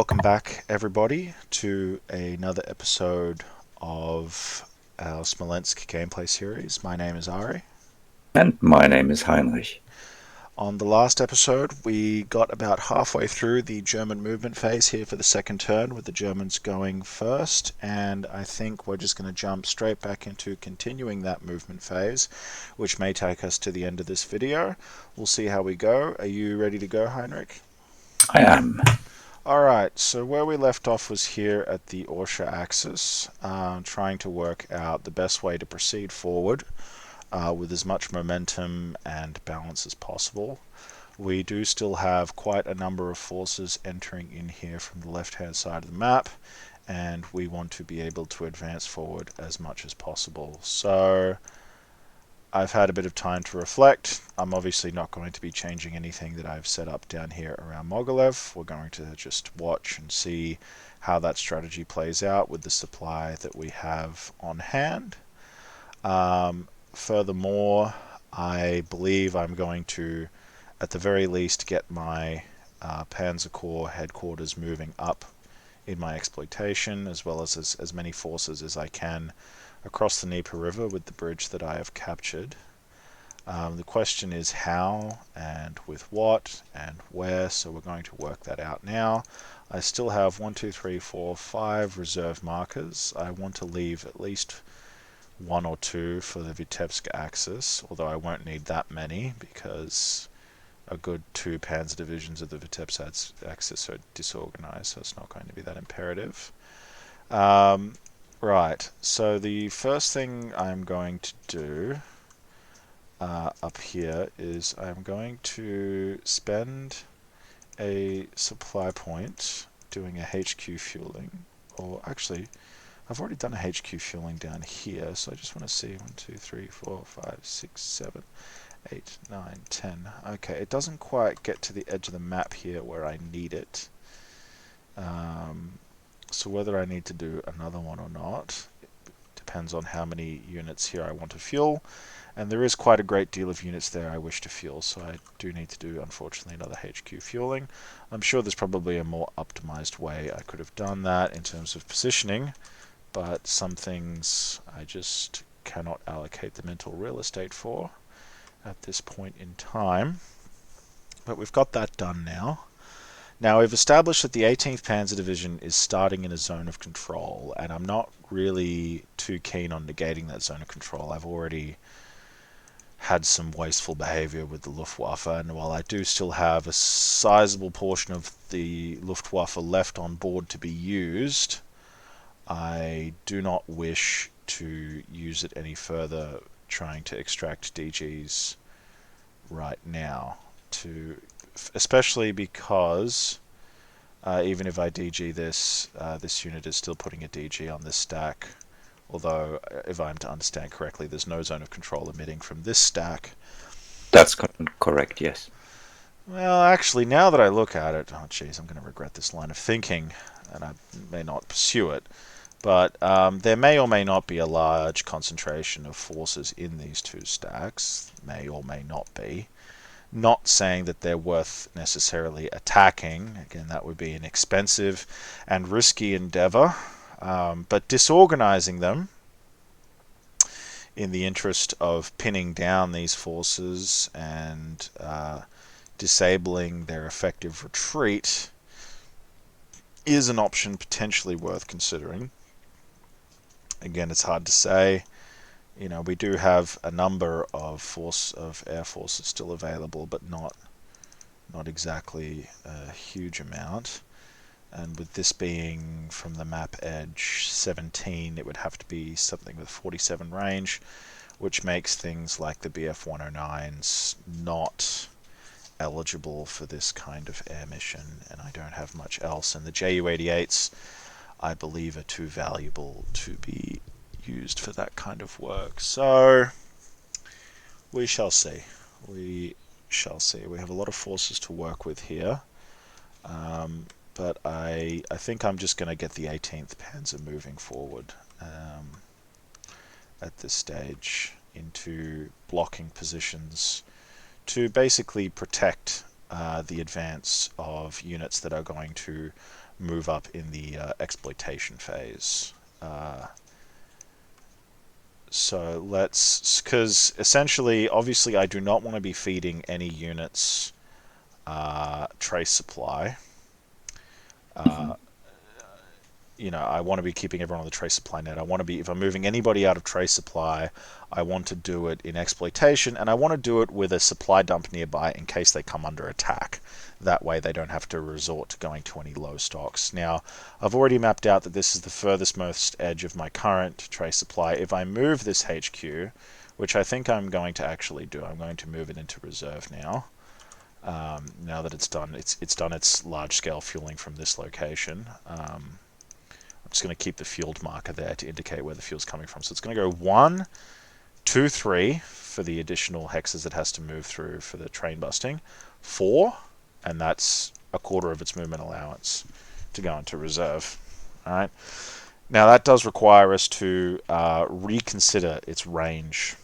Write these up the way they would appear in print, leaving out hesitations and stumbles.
welcome back everybody to another episode of our Smolensk gameplay series. My name is Ari. And my name is Heinrich. On the last episode, we got about halfway through the German movement phase here for the second turn, with the Germans going first, and I think we're just going to jump straight back into continuing that movement phase, which may take us to the end of this video. We'll see how we go. Are you ready to go, Heinrich? I am. Alright, so where we left off was here at the Orsha axis, trying to work out the best way to proceed forward with as much momentum and balance as possible. We do still have quite a number of forces entering in here from the left-hand side of the map, and we want to be able to advance forward as much as possible. So I've had a bit of time to reflect. I'm obviously not going to be changing anything that I've set up down here around Mogilev. We're going to just watch and see how that strategy plays out with the supply that we have on hand. Furthermore, I believe I'm going to, at the very least, get my Panzer Corps headquarters moving up in my exploitation, as well as many forces as I can across the Dnieper River with the bridge that I have captured. The question is how and with what and where, so we're going to work that out now. I still have 1, 2, 3, 4, 5 reserve markers. I want to leave at least 1 or 2 for the Vitebsk axis, although I won't need that many because a good 2 panzer divisions of the Vitebsk axis are disorganized, so it's not going to be that imperative. Right, so the first thing I'm going to do up here is I'm going to spend a supply point doing a HQ fueling, or actually I've already done a HQ fueling down here, so I just want to see 1, 2, 3, 4, 5, 6, 7, 8, 9, 10. Okay, it doesn't quite get to the edge of the map here where I need it. So whether I need to do another one or not, it depends on how many units here I want to fuel. And there is quite a great deal of units there I wish to fuel, so I do need to do, unfortunately, another HQ fueling. I'm sure there's probably a more optimized way I could have done that in terms of positioning, but some things I just cannot allocate the mental real estate for at this point in time. But we've got that done now. Now we've established that the 18th Panzer Division is starting in a zone of control, and I'm not really too keen on negating that zone of control. I've already had some wasteful behavior with the Luftwaffe, and while I do still have a sizable portion of the Luftwaffe left on board to be used, I do not wish to use it any further trying to extract DGs right now, especially because even if I DG this, this unit is still putting a DG on this stack, although if I'm to understand correctly, there's no zone of control emitting from this stack. That's correct, yes. Well, actually, now that I look at it, oh geez, I'm going to regret this line of thinking, and I may not pursue it. But there may or may not be a large concentration of forces in these 2 stacks. May or may not be. Not saying that they're worth necessarily attacking. Again, that would be an expensive and risky endeavor. But disorganizing them in the interest of pinning down these forces and disabling their effective retreat is an option potentially worth considering. Again, it's hard to say. You know, we do have a number of air forces still available, but not exactly a huge amount. And with this being from the map edge 17, it would have to be something with 47 range, which makes things like the Bf-109s not eligible for this kind of air mission, and I don't have much else. And the Ju-88s, I believe, are too valuable to be used for that kind of work. So we shall see. We shall see. We have a lot of forces to work with here, but I think I'm just going to get the 18th Panzer moving forward at this stage into blocking positions to basically protect the advance of units that are going to move up in the exploitation phase. So let's, because essentially, obviously, I do not want to be feeding any units trace supply. Mhm. I want to be keeping everyone on the trace supply net. I want to be, if I'm moving anybody out of trace supply, I want to do it in exploitation, and I want to do it with a supply dump nearby in case they come under attack. That way they don't have to resort to going to any low stocks. Now, I've already mapped out that this is the furthest most edge of my current trace supply. If I move this HQ, which I think I'm going to actually do, I'm going to move it into reserve now. Now that it's done its large-scale fueling from this location. I'm just going to keep the fueled marker there to indicate where the fuel's coming from. So it's going to go 1, 2, 3 for the additional hexes it has to move through for the train busting. 4, and that's a quarter of its movement allowance to go into reserve. All right. Now that does require us to reconsider its range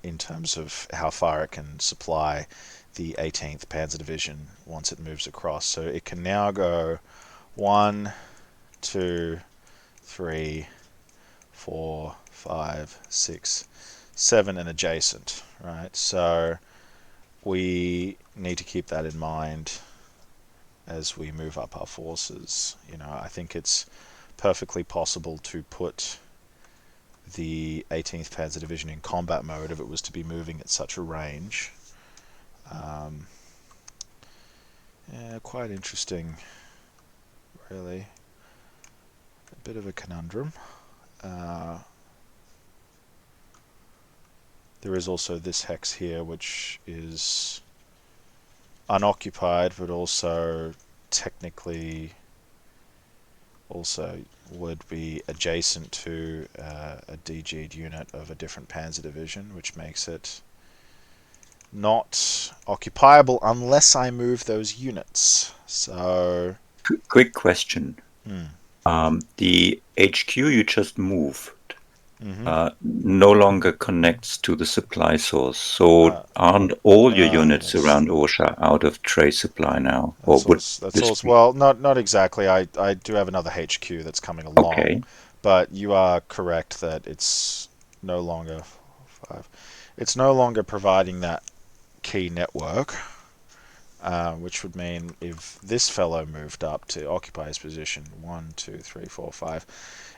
in terms of how far it can supply the 18th Panzer Division once it moves across. So it can now go 1, 2, 3, 4, 5, 6, 7, and adjacent, right? So we need to keep that in mind as we move up our forces. I think it's perfectly possible to put the 18th Panzer Division in combat mode if it was to be moving at such a range. Yeah, quite interesting, really. A bit of a conundrum. There is also this hex here, which is unoccupied, but also technically also would be adjacent to a DG'd unit of a different Panzer Division, which makes it not occupiable unless I move those units. So, Quick question. hmm. The HQ you just moved Mm-hmm. no longer connects to the supply source. So aren't all your units Yes. around Orsha out of trace supply now? Or That's would also, that's this also, be well, not exactly. I do have another HQ that's coming along, okay? but you are correct that it's no longer 5. It's no longer providing that key network, which would mean if this fellow moved up to occupy his position, 1, 2, 3, 4, 5,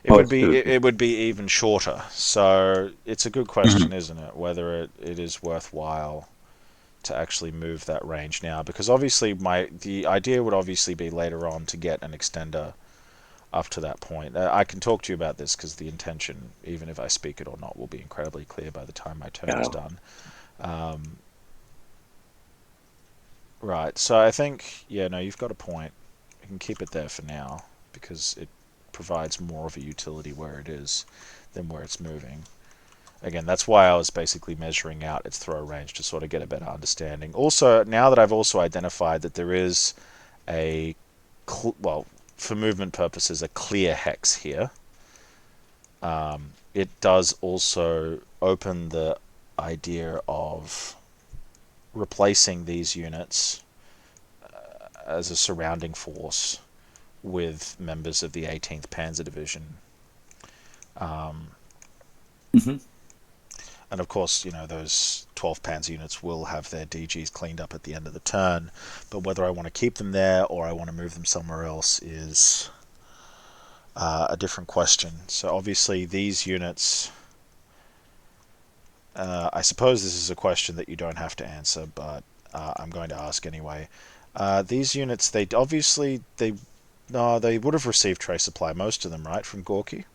it Oh, would be it would be even shorter. So it's a good question, mhm. isn't it? Whether it is worthwhile to actually move that range now, because obviously the idea would obviously be later on to get an extender up to that point. I can talk to you about this because the intention, even if I speak it or not, will be incredibly clear by the time my turn is Yeah. done. Right, so I think, yeah, no, you've got a point. You can keep it there for now because it provides more of a utility where it is than where it's moving. Again, that's why I was basically measuring out its throw range to sort of get a better understanding. Also, now that I've also identified that there is a, well, for movement purposes, a clear hex here, it does also open the idea of replacing these units as a surrounding force with members of the 18th Panzer Division. Mhm. And of course, those 12 Panzer units will have their DGs cleaned up at the end of the turn. But whether I want to keep them there or I want to move them somewhere else is a different question. So obviously, these units. I suppose this is a question that you don't have to answer, but I'm going to ask anyway. These units, they obviously they would have received trace supply, most of them, right, from Gorky.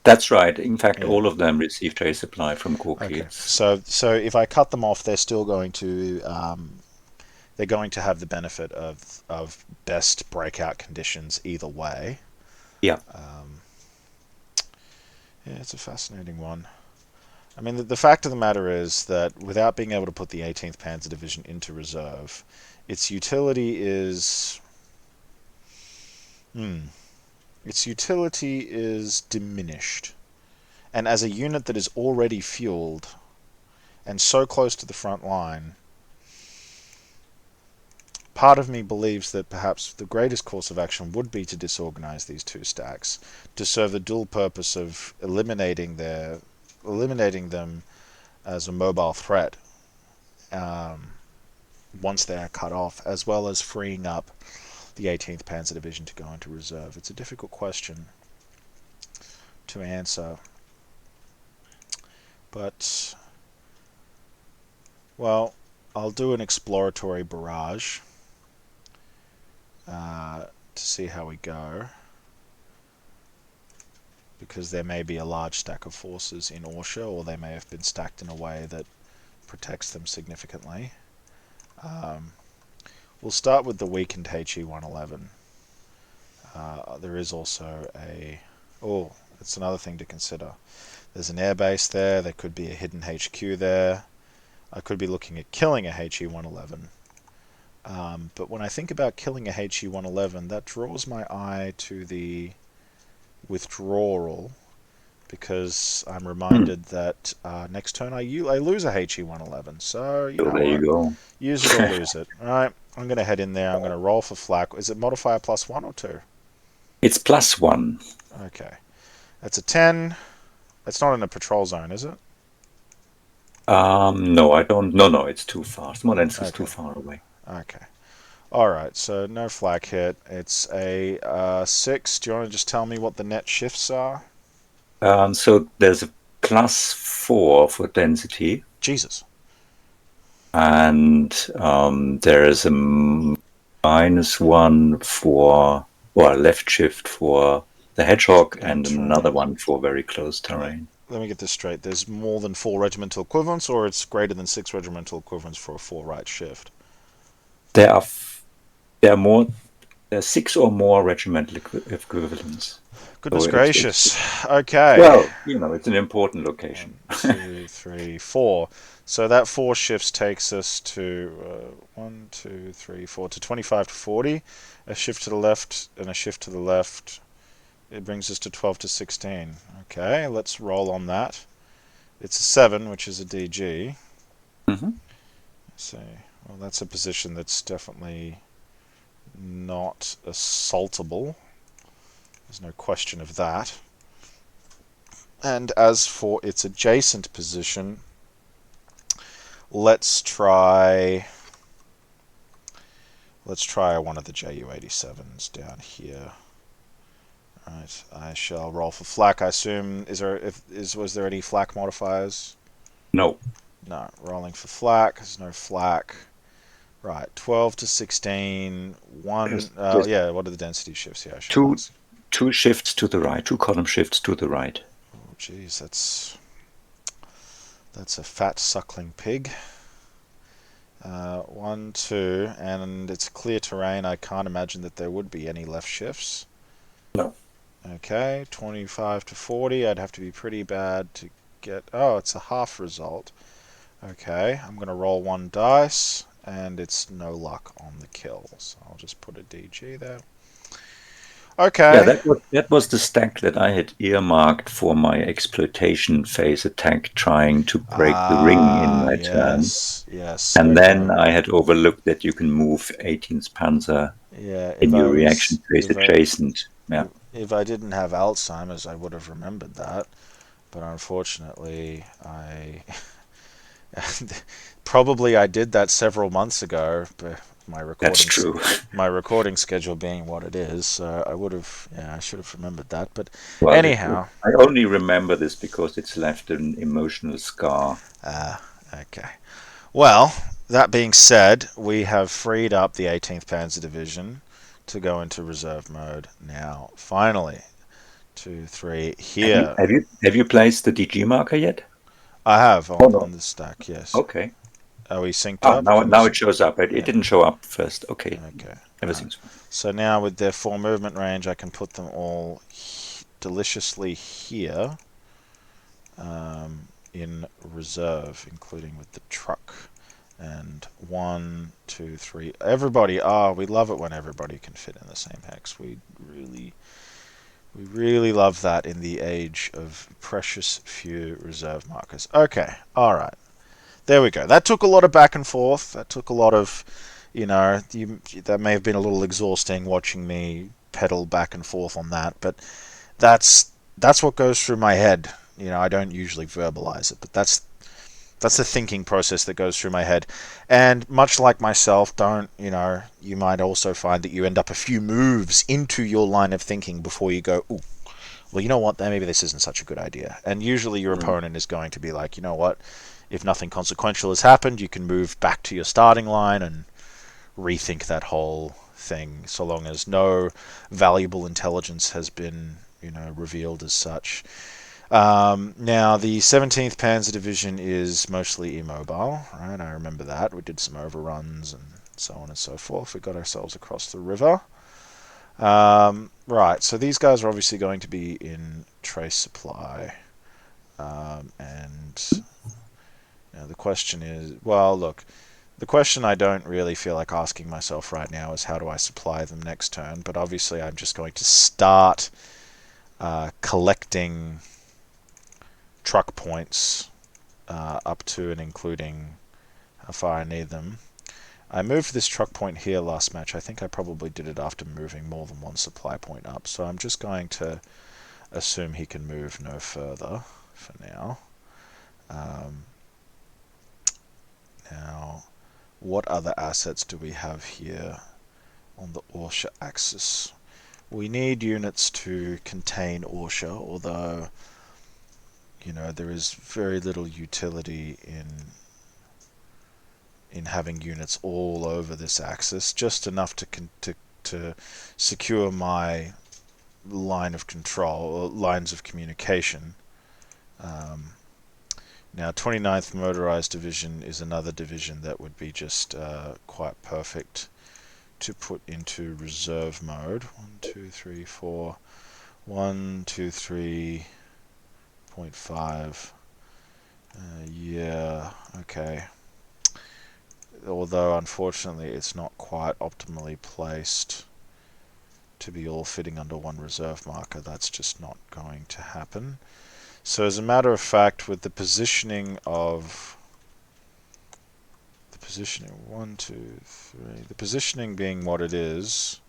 That's right. In fact, Yeah. all of them receive trace supply from Gorky. Okay. It's So if I cut them off, they're still going to they're going to have the benefit of best breakout conditions either way. yeah. Yeah, it's a fascinating one. I mean, the fact of the matter is that without being able to put the 18th Panzer Division into reserve, its utility is hmm, its utility is diminished. And as a unit that is already fueled and so close to the front line, part of me believes that perhaps the greatest course of action would be to disorganize these two stacks to serve the dual purpose of eliminating them as a mobile threat once they are cut off, as well as freeing up the 18th Panzer Division to go into reserve. It's a difficult question to answer, but, well, I'll do an exploratory barrage to see how we go, because there may be a large stack of forces in Orsha, or they may have been stacked in a way that protects them significantly. We'll start with the weakened HE-111. There is also it's another thing to consider. There's an airbase there. There could be a hidden HQ there. I could be looking at killing a HE-111. But when I think about killing a HE-111, that draws my eye to the withdrawal, because I'm reminded that next turn I lose a HE-111. So, you know there you what? go. Use it or lose it. Alright, I'm going to head in there. I'm going to roll for flak. Is it modifier +1 or 2? It's +1. Okay. That's a 10. It's not in a patrol zone, is it? No, I don't. No, it's too far. Smolensk is too far away. Okay. Alright, so no flak hit. It's a 6. Do you want to just tell me what the net shifts are? So there's a +4 for density. Jesus. And there is a -1 for, or left shift for the hedgehog, and another one for very close terrain. Let me get this straight. There's more than 4 regimental equivalents, or it's greater than 6 regimental equivalents for a 4 right shift? There are 6 or more regimental equivalents. Goodness gracious. Okay. Well, it's an important location. 1, 2, 3, 4. So that 4 shifts takes us to 1, 2, 3, 4 to 25 to 40. A shift to the left and a shift to the left. It brings us to 12 to 16. Okay, let's roll on that. It's a 7, which is a DG. Mm-hmm. So, well, that's a position that's definitely not assaultable. There's no question of that. And as for its adjacent position, let's try one of the Ju-87s down here. Right, I shall roll for flak. I assume was there any flak modifiers? No. No, rolling for flak. There's no flak. Right, 12 to 16. What are the density shifts here? Two shifts to the right, 2 column shifts to the right. Oh, geez, that's a fat suckling pig. 1, 2, and it's clear terrain. I can't imagine that there would be any left shifts. No. Okay, 25 to 40. I'd have to be pretty bad to get... Oh, it's a half result. Okay, I'm going to roll 1 dice, and it's no luck on the kill. So I'll just put a DG there. Okay. Yeah, that was the stack that I had earmarked for my exploitation phase attack, trying to break the ring in my turn. Yes. And then I had overlooked that you can move 18th Panzer in your reaction phase adjacent. If I didn't have Alzheimer's, I would have remembered that. But unfortunately, probably I did that several months ago. But that's true. My recording schedule being what it is, so I should have remembered that. But well, anyhow, I only remember this because it's left an emotional scar. Okay. Well, that being said, we have freed up the 18th Panzer Division to go into reserve mode now. Finally, 2, 3 here. Have you placed the DG marker yet? I have on the stack. Yes. Okay. Are we synced up? Now it shows up. It didn't show up first. Okay. Everything's fine. So now with their 4 movement range, I can put them all deliciously here in reserve, including with the truck. And 1, 2, 3. Everybody. We love it when everybody can fit in the same hex. We really love that in the age of precious few reserve markers. Okay. All right. There we go. That took a lot of back and forth. That took a lot of you know, that may have been a little exhausting watching me pedal back and forth on that, but that's what goes through my head. You know, I don't usually verbalize it, but that's the thinking process that goes through my head. And much like myself, you might also find that you end up a few moves into your line of thinking before you go, ooh, well, you know what, maybe this isn't such a good idea. And usually your Mm. opponent is going to be like, you know what, if nothing consequential has happened, you can move back to your starting line and rethink that whole thing, so long as no valuable intelligence has been, revealed as such. Now, the 17th Panzer Division is mostly immobile, right? I remember that. We did some overruns and so on and so forth. We got ourselves across the river. Right, so these guys are obviously going to be in trace supply. And the question is, well, look, the question I don't really feel like asking myself right now is how do I supply them next turn, but obviously I'm just going to start collecting truck points up to and including how far I need them. I moved this truck point here last match. I think I probably did it after moving more than one supply point up, so I'm just going to assume he can move no further for now. Um, Now, what other assets do we have here on the Orsha axis? We need units to contain Orsha, although, there is very little utility in having units all over this axis, just enough to secure my line of control, or lines of communication. Um, Now, 29th Motorized Division is another division that would be just quite perfect to put into reserve mode. 1, 2, 3, 4. 1, 2, 3.5. Yeah, okay. Although, unfortunately, it's not quite optimally placed to be all fitting under one reserve marker. That's just not going to happen. So, as a matter of fact, with the positioning of positioning 1, 2, 3. The positioning being what it is.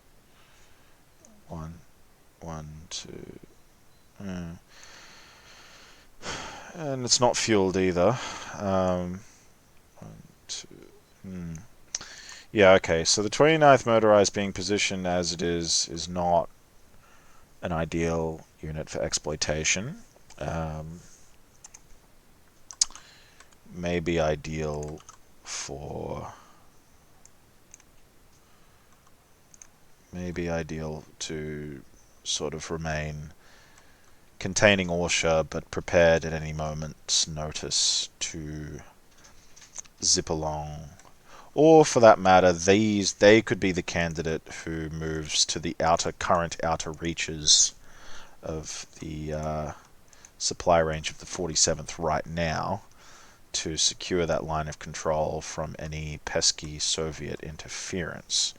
1, 1, 2. And it's not fueled either. 1, 2. Yeah, okay. So the 29th motorized being positioned as it is not an ideal unit for exploitation. Um, Maybe ideal for to sort of remain containing Orsha, but prepared at any moment's notice to zip along. Or, for that matter, they could be the candidate who moves to the current outer reaches of the supply range of the 47th right now to secure that line of control from any pesky Soviet interference.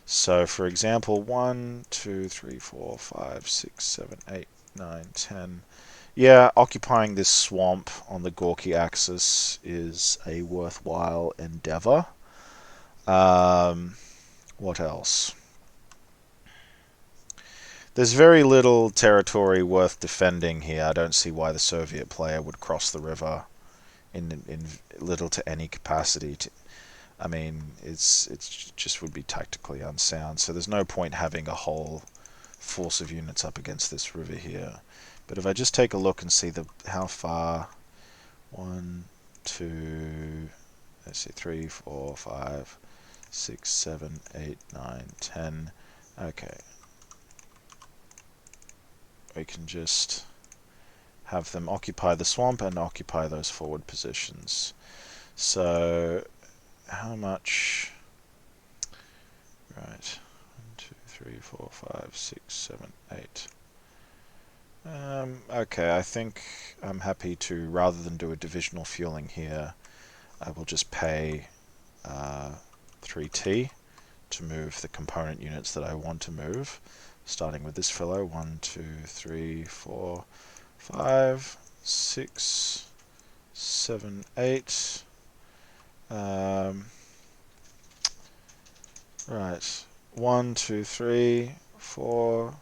So, for example, 1, 2, 3, 4, 5, 6, 7, 8, 9, 10. Yeah, occupying this swamp on the Gorky axis is a worthwhile endeavor. What else? There's very little territory worth defending here. I don't see why the Soviet player would cross the river in little to any capacity. I mean, it's just would be tactically unsound. So there's no point having a whole force of units up against this river here. But if I just take a look and see how far 1, 2, let's see, 3, 4, 5, 6, 7, 8, 9, 10. Okay, we can just have them occupy the swamp and occupy those forward positions. So how much? Right, 1, 2, 3, 4, 5, 6, 7, 8. Okay, I think I'm happy to, rather than do a divisional fueling here, I will just pay 3T to move the component units that I want to move, starting with this fellow. 1, 2, 3, 4, 5, 6, 7, 8. Right. 1, 2, 3, 4,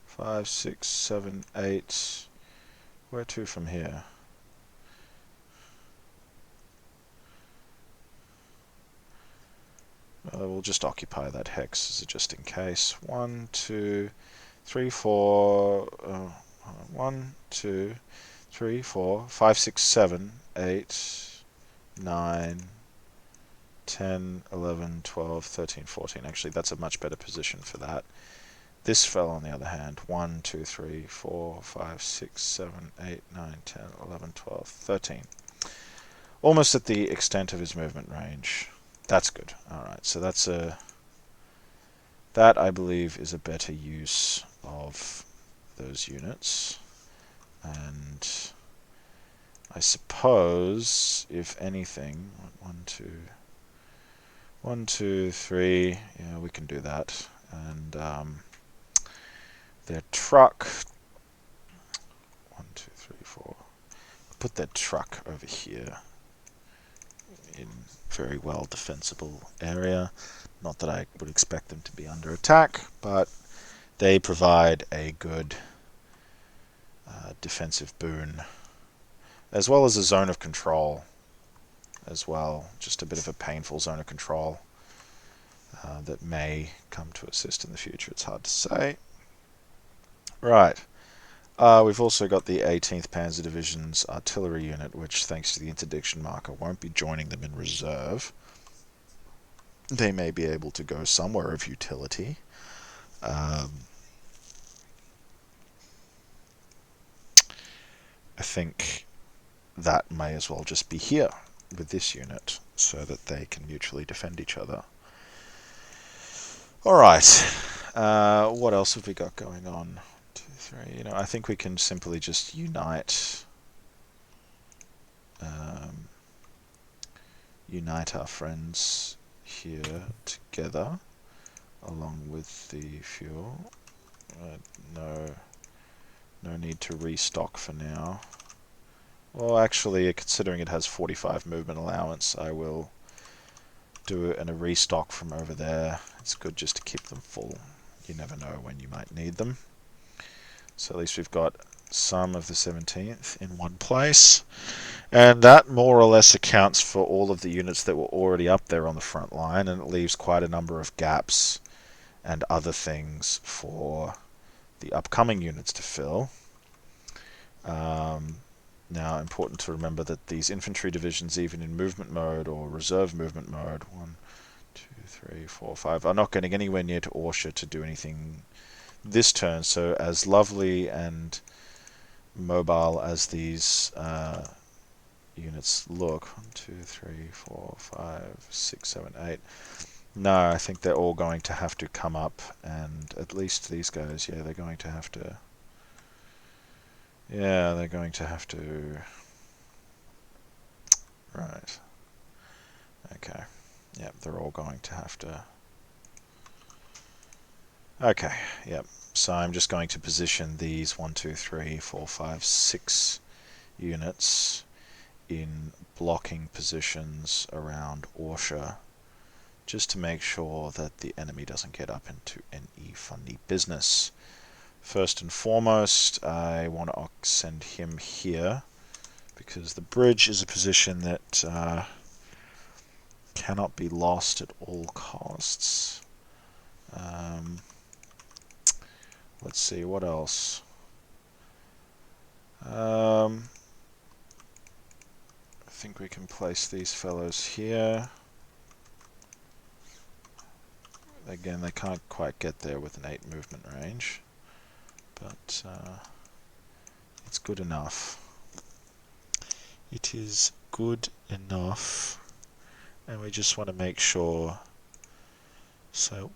5, 6, 7, 8. Where to from here? We'll just occupy that hex just in case. 1, 2, 3, 4. 1, 2, 3, 4, 5, 6, 7, 8, 9, 10, 11, 12, 13, 14. Actually, that's a much better position for that. This fell, on the other hand, 1, 2, 3, 4, 5, 6, 7, 8, 9, 10, 11, 12, 13. Almost at the extent of his movement range. That's good. Alright, so that I believe is a better use of those units. And I suppose, if anything, 1, 2, 3, yeah, we can do that. And their truck, 1, 2, 3, 4. Put their truck over here in very well defensible area. Not that I would expect them to be under attack, but they provide a good defensive boon, as well as a zone of control as well. Just a bit of a painful zone of control that may come to assist in the future. It's hard to say. Right. We've also got the 18th Panzer Division's artillery unit, which, thanks to the interdiction marker, won't be joining them in reserve. They may be able to go somewhere of utility. I think that may as well just be here with this unit, so that they can mutually defend each other. Alright, what else have we got going on? 2, 3, I think we can simply just unite our friends here together, along with the fuel. No need to restock for now. Well, actually, considering it has 45 movement allowance, I will do a restock from over there. It's good just to keep them full. You never know when you might need them. So at least we've got some of the 17th in one place. And that more or less accounts for all of the units that were already up there on the front line, and it leaves quite a number of gaps and other things for the upcoming units to fill. Now, important to remember that these infantry divisions, even in movement mode or reserve movement mode, 1, 2, 3, 4, 5, are not getting anywhere near to Orsha to do anything this turn. So as lovely and mobile as these units look, 1, 2, 3, 4, 5, 6, 7, 8. No, I think they're all going to have to come up, and at least these guys, yeah, they're going to have to. Yeah, they're going to have to. Right. Okay. Yep, they're all going to have to. Okay, yep. So I'm just going to position these 1, 2, 3, 4, 5, 6 units in blocking positions around Orsha, just to make sure that the enemy doesn't get up into any funny business. First and foremost, I want to send him here, because the bridge is a position that cannot be lost at all costs. Let's see, what else? I think we can place these fellows here. Again, they can't quite get there with an 8 movement range, but it's good enough. It is good enough, and we just want to make sure. So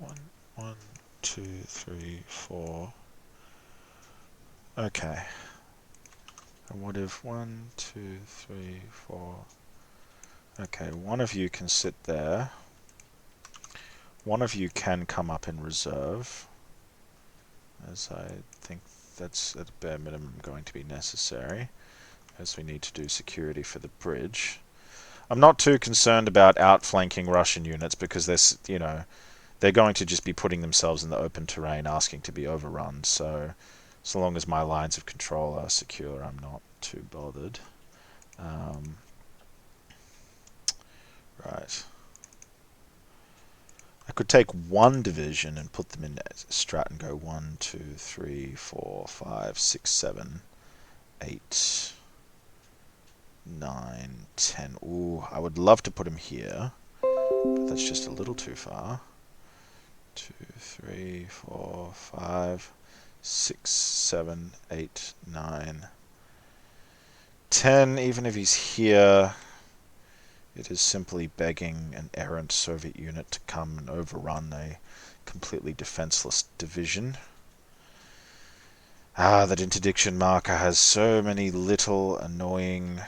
1, 2, 3, 4. Okay. And what if 1, 2, 3, 4? Okay, one of you can sit there. One of you can come up in reserve, as I think that's at a bare minimum going to be necessary, as we need to do security for the bridge. I'm not too concerned about outflanking Russian units, because there's, they're going to just be putting themselves in the open terrain asking to be overrun. So long as my lines of control are secure, I'm not too bothered. Right. I could take one division and put them in strat and go 1, 2, 3, 4, 5, 6, 7, 8, 9, 10. Ooh, I would love to put him here, but that's just a little too far. 2, 3, 4, 5, 6, 7, 8, 9, 10. Even if he's here, it is simply begging an errant Soviet unit to come and overrun a completely defenseless division. That interdiction marker has so many little annoying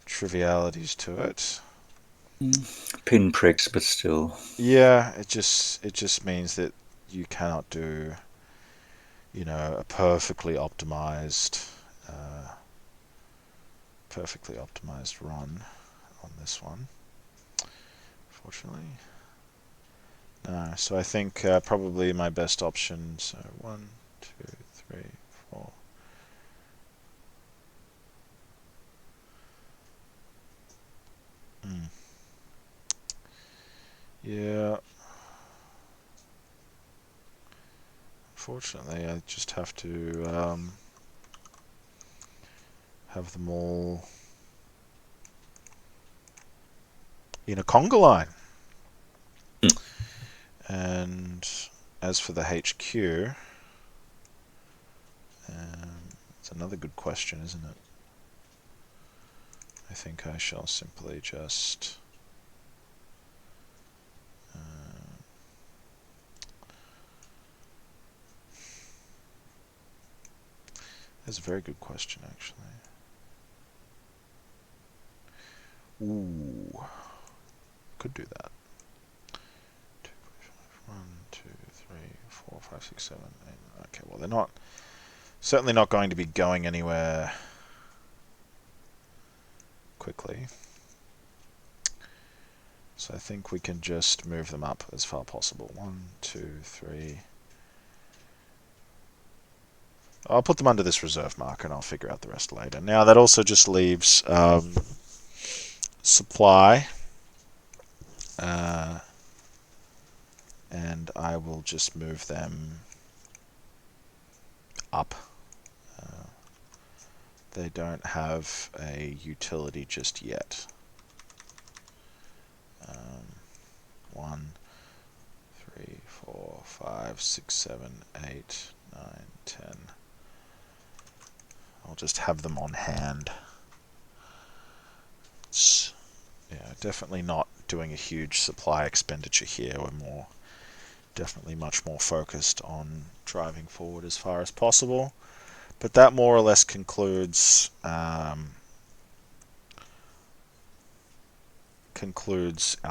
trivialities to it. Pinpricks, but still. Yeah, it just means that you cannot do, a perfectly optimized run on this one. Fortunately, no. So I think probably my best option. So 1, 2, 3, 4. Yeah. Unfortunately, I just have to have them all in a conga line. And as for the HQ, it's another good question, isn't it? I think I shall simply just that's a very good question, actually. Ooh, could do that. 1, 2, 3, 4, 5, 6, 7, 8. Okay, well, they're certainly not going to be going anywhere quickly. So I think we can just move them up as far as possible. 1, 2, 3. I'll put them under this reserve marker and I'll figure out the rest later. Now that also just leaves supply. And I will just move them up. They don't have a utility just yet. 1, 3, 4, 5, 6, 7, 8, 9, 10. I'll just have them on hand. It's, definitely not doing a huge supply expenditure here. We're definitely much more focused on driving forward as far as possible. But that more or less concludes our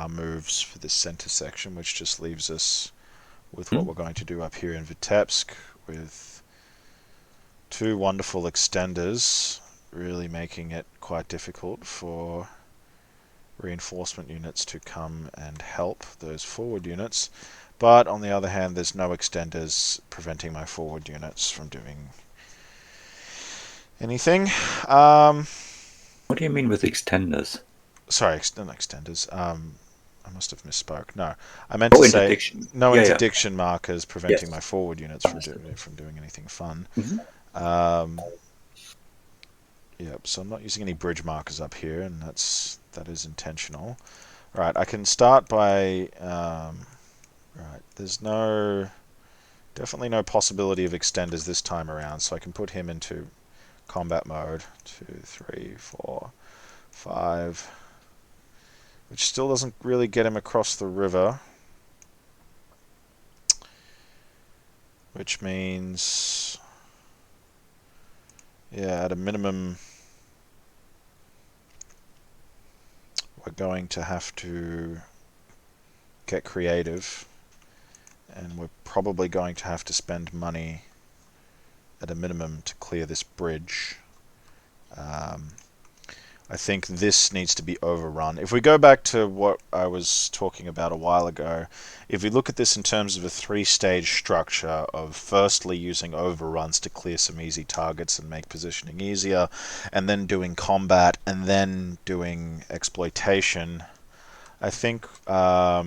moves for this center section, which just leaves us with what we're going to do up here in Vitebsk with 2 wonderful extenders, really making it quite difficult for reinforcement units to come and help those forward units. But on the other hand, there's no extenders preventing my forward units from doing anything. What do you mean with extenders? Sorry, not extenders. I must have misspoke. No, I meant to say no interdiction markers preventing my forward units from doing anything fun. Yep. So I'm not using any bridge markers up here, and that is intentional. Right. I can start by right. There's definitely no possibility of extenders this time around, so I can put him into combat mode. 2, 3, 4, 5. Which still doesn't really get him across the river. Which means, at a minimum, we're going to have to get creative. And we're probably going to have to spend money at a minimum to clear this bridge. I think this needs to be overrun. If we go back to what I was talking about a while ago, if we look at this in terms of a three-stage structure of firstly using overruns to clear some easy targets and make positioning easier, and then doing combat, and then doing exploitation, I think a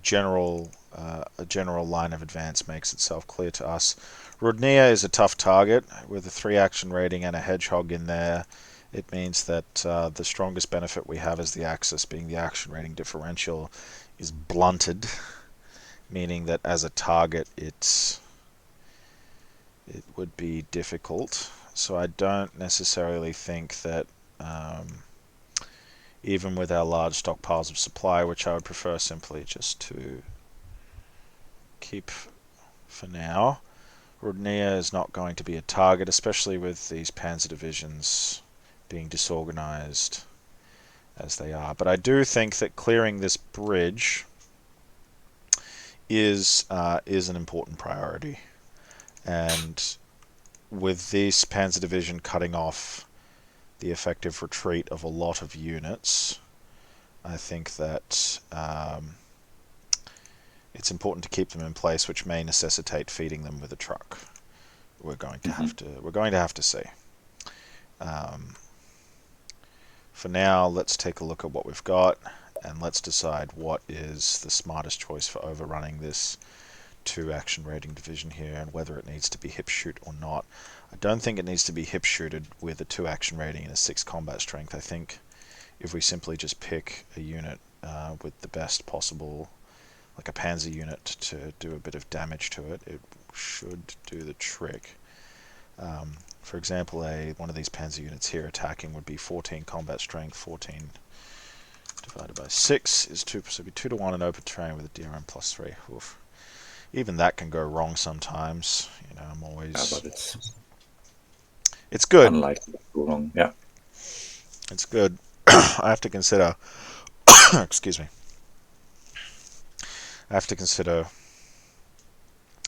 general line of advance makes itself clear to us. Rudnia is a tough target with a 3-action rating and a hedgehog in there. It means that the strongest benefit we have as the axis, being the action rating differential, is blunted, meaning that as a target it would be difficult. So I don't necessarily think that even with our large stockpiles of supply, which I would prefer simply just to keep for now, Rudnia is not going to be a target, especially with these panzer divisions being disorganized as they are. But I do think that clearing this bridge is an important priority, and with this panzer division cutting off the effective retreat of a lot of units, I think that it's important to keep them in place, which may necessitate feeding them with a truck. We're going to have to see. For now, let's take a look at what we've got, and let's decide what is the smartest choice for overrunning this 2-action rating division here, and whether it needs to be hip shoot or not. I don't think it needs to be hip shooted with a 2-action rating and a 6 combat strength. I think if we simply just pick a unit with the best possible, like a panzer unit, to do a bit of damage to it, it should do the trick. For example, one of these panzer units here attacking would be 14 combat strength. 14 divided by 6 is 2, so it'd be 2 to 1 in open terrain with a DRM plus 3. Oof. Even that can go wrong sometimes. You know, I'm always... Yeah, but it's good. Unlikely to go wrong, yeah. It's good. I have to consider... excuse me. I have to consider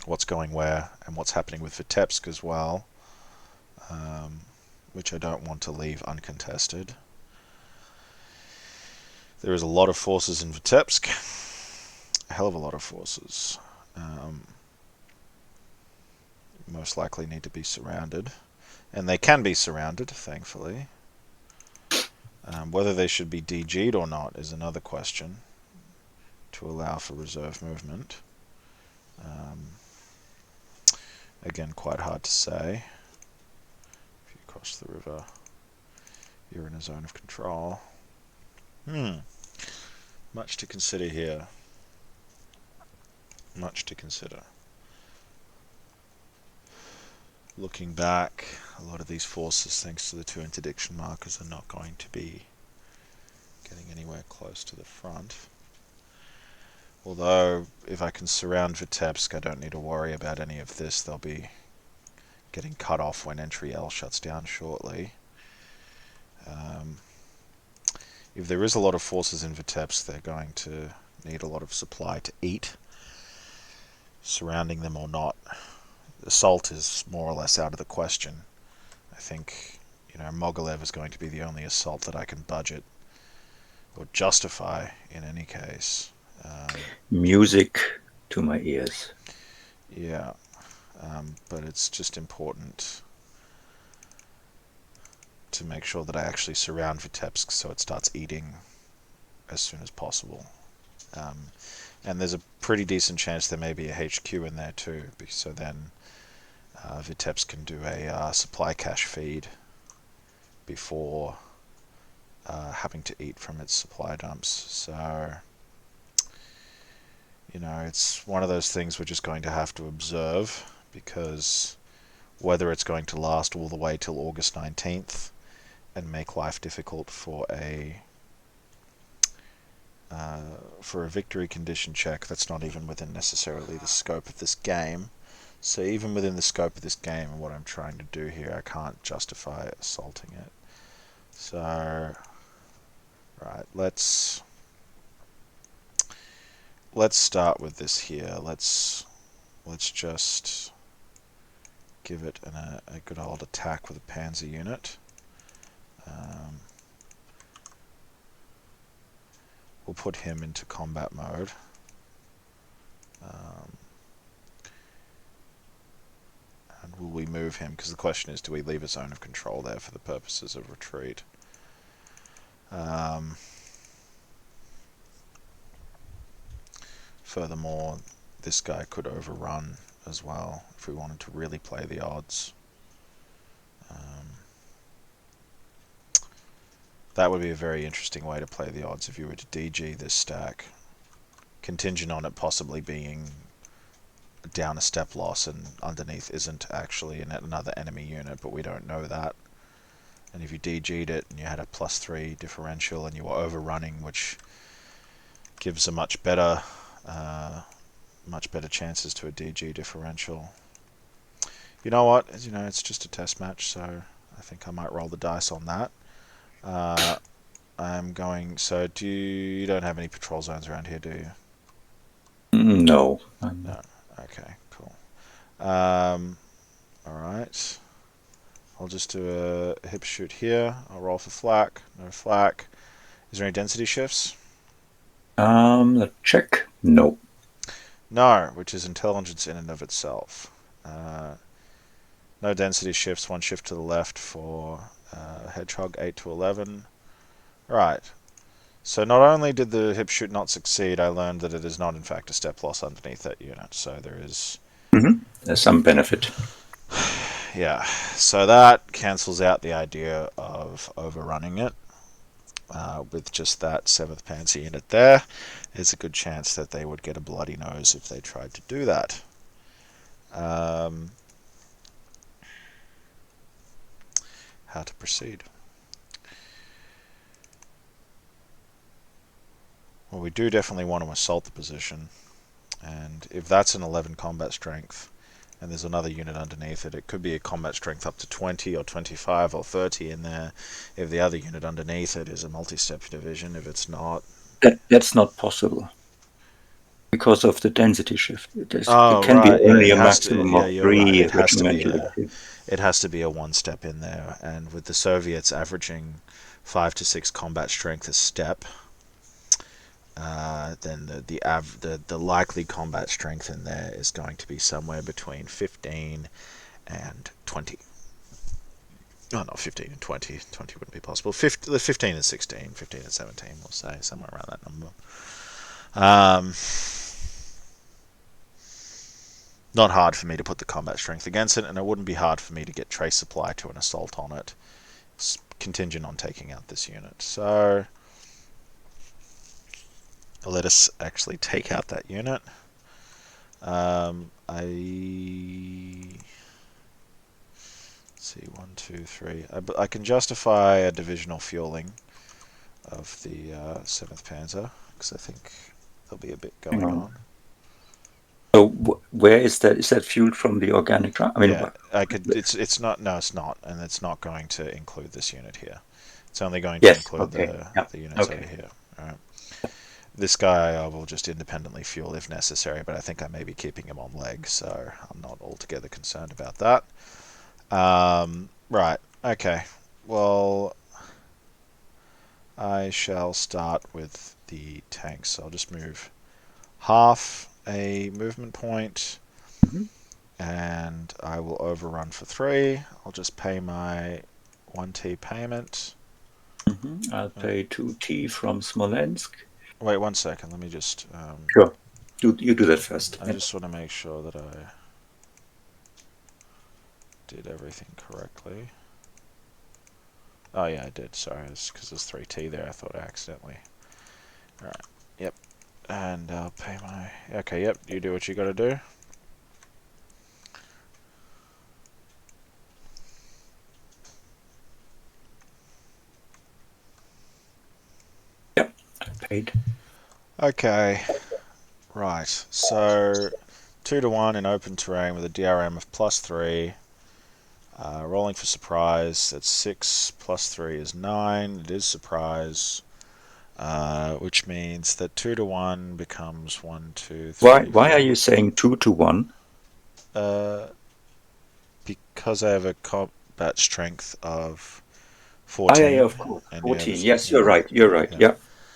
what's going where and what's happening with Vitebsk as well, which I don't want to leave uncontested. There is a lot of forces in Vitebsk, a hell of a lot of forces. Most likely need to be surrounded, and they can be surrounded, thankfully. Whether they should be DG'd or not is another question, to allow for reserve movement. Again, quite hard to say. If you cross the river, you're in a zone of control. Much to consider here. Much to consider. Looking back, a lot of these forces, thanks to the 2 interdiction markers, are not going to be getting anywhere close to the front. Although, if I can surround Vitebsk, I don't need to worry about any of this. They'll be getting cut off when entry L shuts down shortly. If there is a lot of forces in Vitebsk, they're going to need a lot of supply to eat. Surrounding them or not, assault is more or less out of the question. I think, Mogilev is going to be the only assault that I can budget or justify in any case. Music to my ears. Yeah, but it's just important to make sure that I actually surround Vitebsk so it starts eating as soon as possible. And there's a pretty decent chance there may be a HQ in there too, so then Vitebsk can do a supply cache feed before having to eat from its supply dumps. So, it's one of those things we're just going to have to observe, because whether it's going to last all the way till August 19th and make life difficult for a victory condition check, that's not even within necessarily the scope of this game. So even within the scope of this game and what I'm trying to do here, I can't justify assaulting it. So, right, let's start with this here. Let's just give it a good old attack with a panzer unit. we'll put him into combat mode. And will we move him? Because the question is, do we leave a zone of control there for the purposes of retreat? Furthermore, this guy could overrun as well if we wanted to really play the odds. That would be a very interesting way to play the odds if you were to DG this stack, contingent on it possibly being down a step loss and underneath isn't actually another enemy unit, but we don't know that. And if you DG'd it and you had a +3 differential and you were overrunning, which gives a much better chances to a DG differential. You know what? You know, it's just a test match, so I think I might roll the dice on that. I'm going. So, you don't have any patrol zones around here, do you? No. No. Okay. Cool. All right. I'll just do a hip shoot here. I'll roll for flak. No flak. Is there any density shifts? Let's check. No. No, which is intelligence in and of itself. No density shifts. One shift to the left for hedgehog 8 to 11. Right. So not only did the hip shoot not succeed, I learned that it is not in fact a step loss underneath that unit. So there is... There's some benefit. Yeah. So that cancels out the idea of overrunning it. With just that 7th Panzer unit there, there's a good chance that they would get a bloody nose if they tried to do that. How to proceed? Well, we do definitely want to assault the position, and if that's an 11 combat strength and there's another unit underneath it, it could be a combat strength up to 20 or 25 or 30 in there if the other unit underneath it is a multi-step division. If it's not, that's not possible because of the density shift. It can right, be only it a has to, maximum yeah, of you're 3 right, it has to be regimental. a one-step in there, and with the Soviets averaging 5 to 6 combat strength a step, then the likely combat strength in there is going to be somewhere between 15 and 20. Oh, not 15 and 20. 20 wouldn't be possible. 15 and 16, 15 and 17, we'll say, somewhere around that number. Not hard for me to put the combat strength against it, and it wouldn't be hard for me to get trace supply to an assault on it. It's contingent on taking out this unit. So let us actually take out that unit. See, 1, 2, 3. I can justify a divisional fueling of the 7th Panzer because I think there'll be a bit going on. So where is that? Is that fueled from the organic? I mean, yeah, I could. It's not. No, it's not, and it's not going to include this unit here. It's only going to include the units over here. All right. This guy I will just independently fuel if necessary, but I think I may be keeping him on leg, so I'm not altogether concerned about that. Right. Okay. Well, I shall start with the tanks. So I'll just move half a movement point, and I will overrun for 3. I'll just pay my 1T payment. I'll pay 2T from Smolensk. Wait 1 second. Let me just... Sure. You do that first. I just want to make sure that I did everything correctly. Oh yeah, I did. Sorry, it's because there's 3T there. I thought I accidentally... Alright, yep. And I'll pay my... Okay, yep, you do what you gotta do. Yep, I paid. Okay, right. So, 2 to 1 in open terrain with a DRM of +3. Rolling for surprise, that's 6 plus 3 is 9. It is surprise, which means that 2 to 1 becomes 1, 2, 3. Why are you saying 2 to 1? Because I have a combat strength of 14. Yeah, of course. 14. Yes, you're right. You're right. Yeah.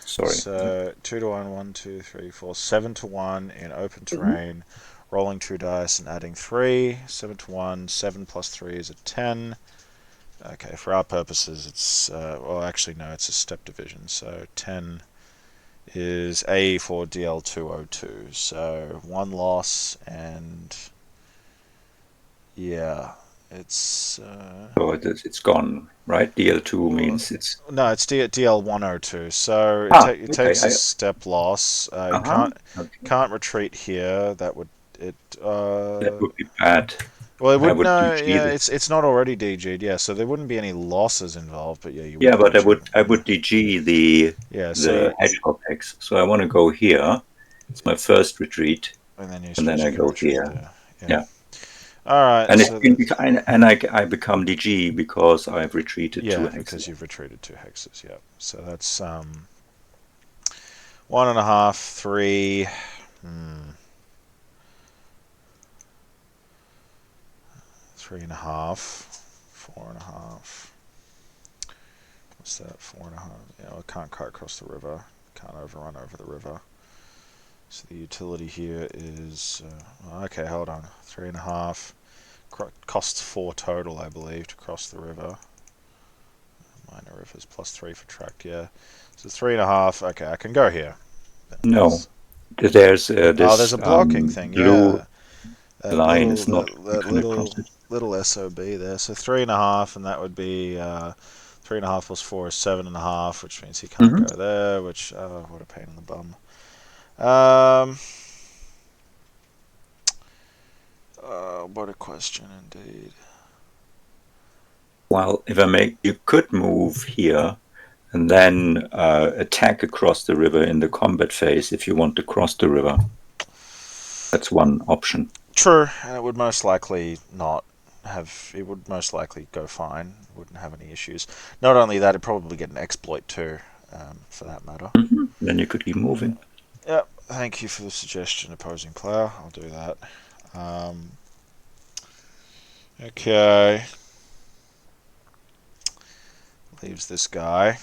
Sorry. So 2 to 1, 1, 2, 3, 4, 7 to 1 in open terrain. Rolling 2 dice and adding 3. 7 to 1, 7 plus 3 is a 10. Okay, for our purposes, it's, well, actually, no, it's a step division. So 10 is A for DL202. So 1 loss, and yeah, it's. So it's gone, right? DL2 Well, means it's. no, it's DL102. So it Okay. takes a step loss. It Uh-huh. Okay. can't retreat here. That would it. That would be bad. Well, it I would would no. DG Yeah, this. it's not already DG'd. Yeah, so there wouldn't be any losses involved. But yeah, you Yeah, would but I DG. would I would DG the Yeah. the hedgehog X. So I want to go here. It's my first retreat, And then you and then suppose you I can go retreat here. there. Yeah. Yeah, All right. and it's So been that's I become DG because I've retreated two yeah, hexes. because you've retreated 2 hexes. Yeah. So that's 1.5, 3. Hmm, 3.5, 4.5. What's that? 4.5. Yeah, it can't cut across the river. Can't overrun over the river. So the utility here is okay. Hold on. 3.5. Costs 4 total, I believe, to cross the river. Minor rivers plus 3 for track. Yeah. So 3.5. Okay, I can go here. No, there's Oh, there's this a blocking thing. blue Yeah. That line little is not going across it. little SOB there. So 3.5, and that would be 3.5 plus 4 is 7.5, which means he can't Hmm. go there. Which what a pain in the bum. Um, what a question indeed. Well, if I make, you could move here and then attack across the river in the combat phase if you want to cross the river. That's one option. True, and it would most likely not have. It would most likely go fine. Wouldn't have any issues. Not only that, it'd probably get an exploit too, for that matter. Then you could keep moving. Yep. Thank you for the suggestion, opposing player. I'll do that. Um, okay. Leaves this guy,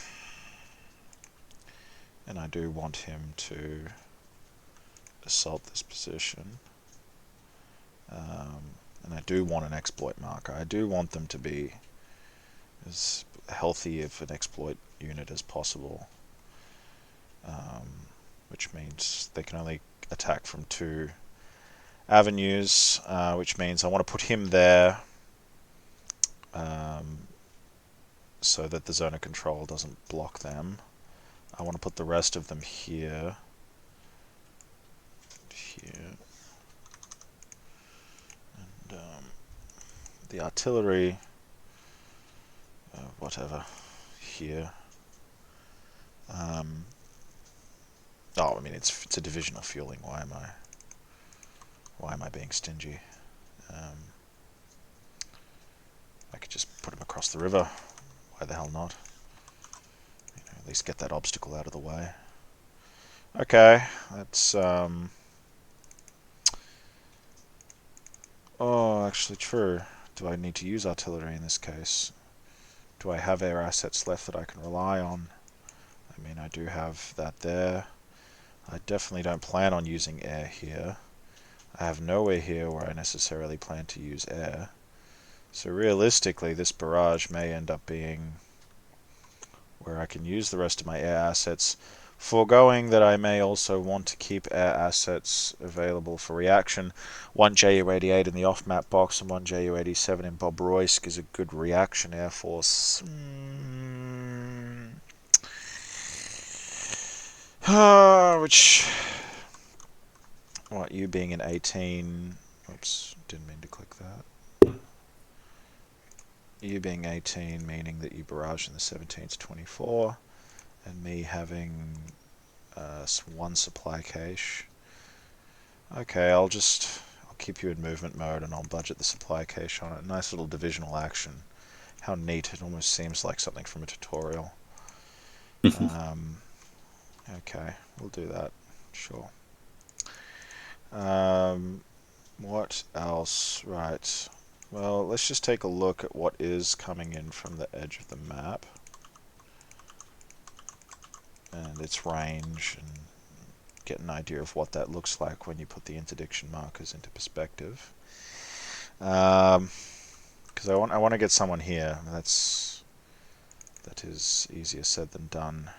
and I do want him to assault this position. And I do want an exploit marker. I do want them to be as healthy of an exploit unit as possible, which means they can only attack from 2 avenues, which means I want to put him there, so that the zone of control doesn't block them. I want to put the rest of them here. And the artillery, whatever, here. Oh, I mean it's a divisional fueling. Why am I being stingy? I could just put him across the river. Why the hell not? At least get that obstacle out of the way. Okay, that's oh, actually true. Do I need to use artillery in this case? Do I have air assets left that I can rely on? I mean, I do have that there. I definitely don't plan on using air here. I have nowhere here where I necessarily plan to use air. So realistically, this barrage may end up being where I can use the rest of my air assets, foregoing that I may also want to keep air assets available for reaction. 1 Ju-88 in the off-map box and 1 Ju-87 in Bobroysk is a good reaction air force. Which, what, you being an 18, oops, didn't mean to click that. You being 18, meaning that you barrage in the 17 to 24, and me having 1 supply cache. Okay, I'll keep you in movement mode and I'll budget the supply cache on it. Nice little divisional action. How neat, it almost seems like something from a tutorial. Okay, we'll do that, sure. What else? Right. Well, let's just take a look at what is coming in from the edge of the map. and its range, and get an idea of what that looks like when you put the interdiction markers into perspective. Because I want to get someone here. That is easier said than done.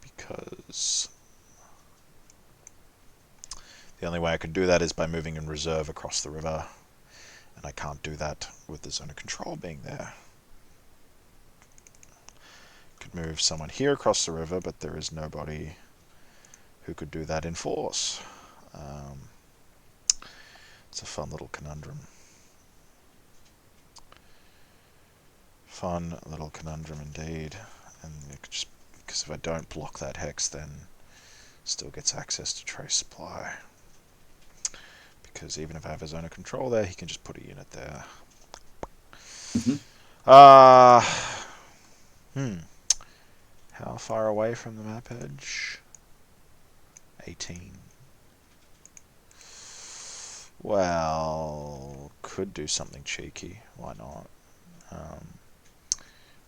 Because the only way I can do that is by moving in reserve across the river, and I can't do that with the zone of control being there. Could move someone here across the river, but there is nobody who could do that in force. It's a fun little conundrum. Fun little conundrum indeed. And just because if I don't block that hex, then still gets access to trace supply. Because even if I have a zone of control there, he can just put a unit there. Mm-hmm. How far away from the map edge? 18. Well, could do something cheeky. Why not?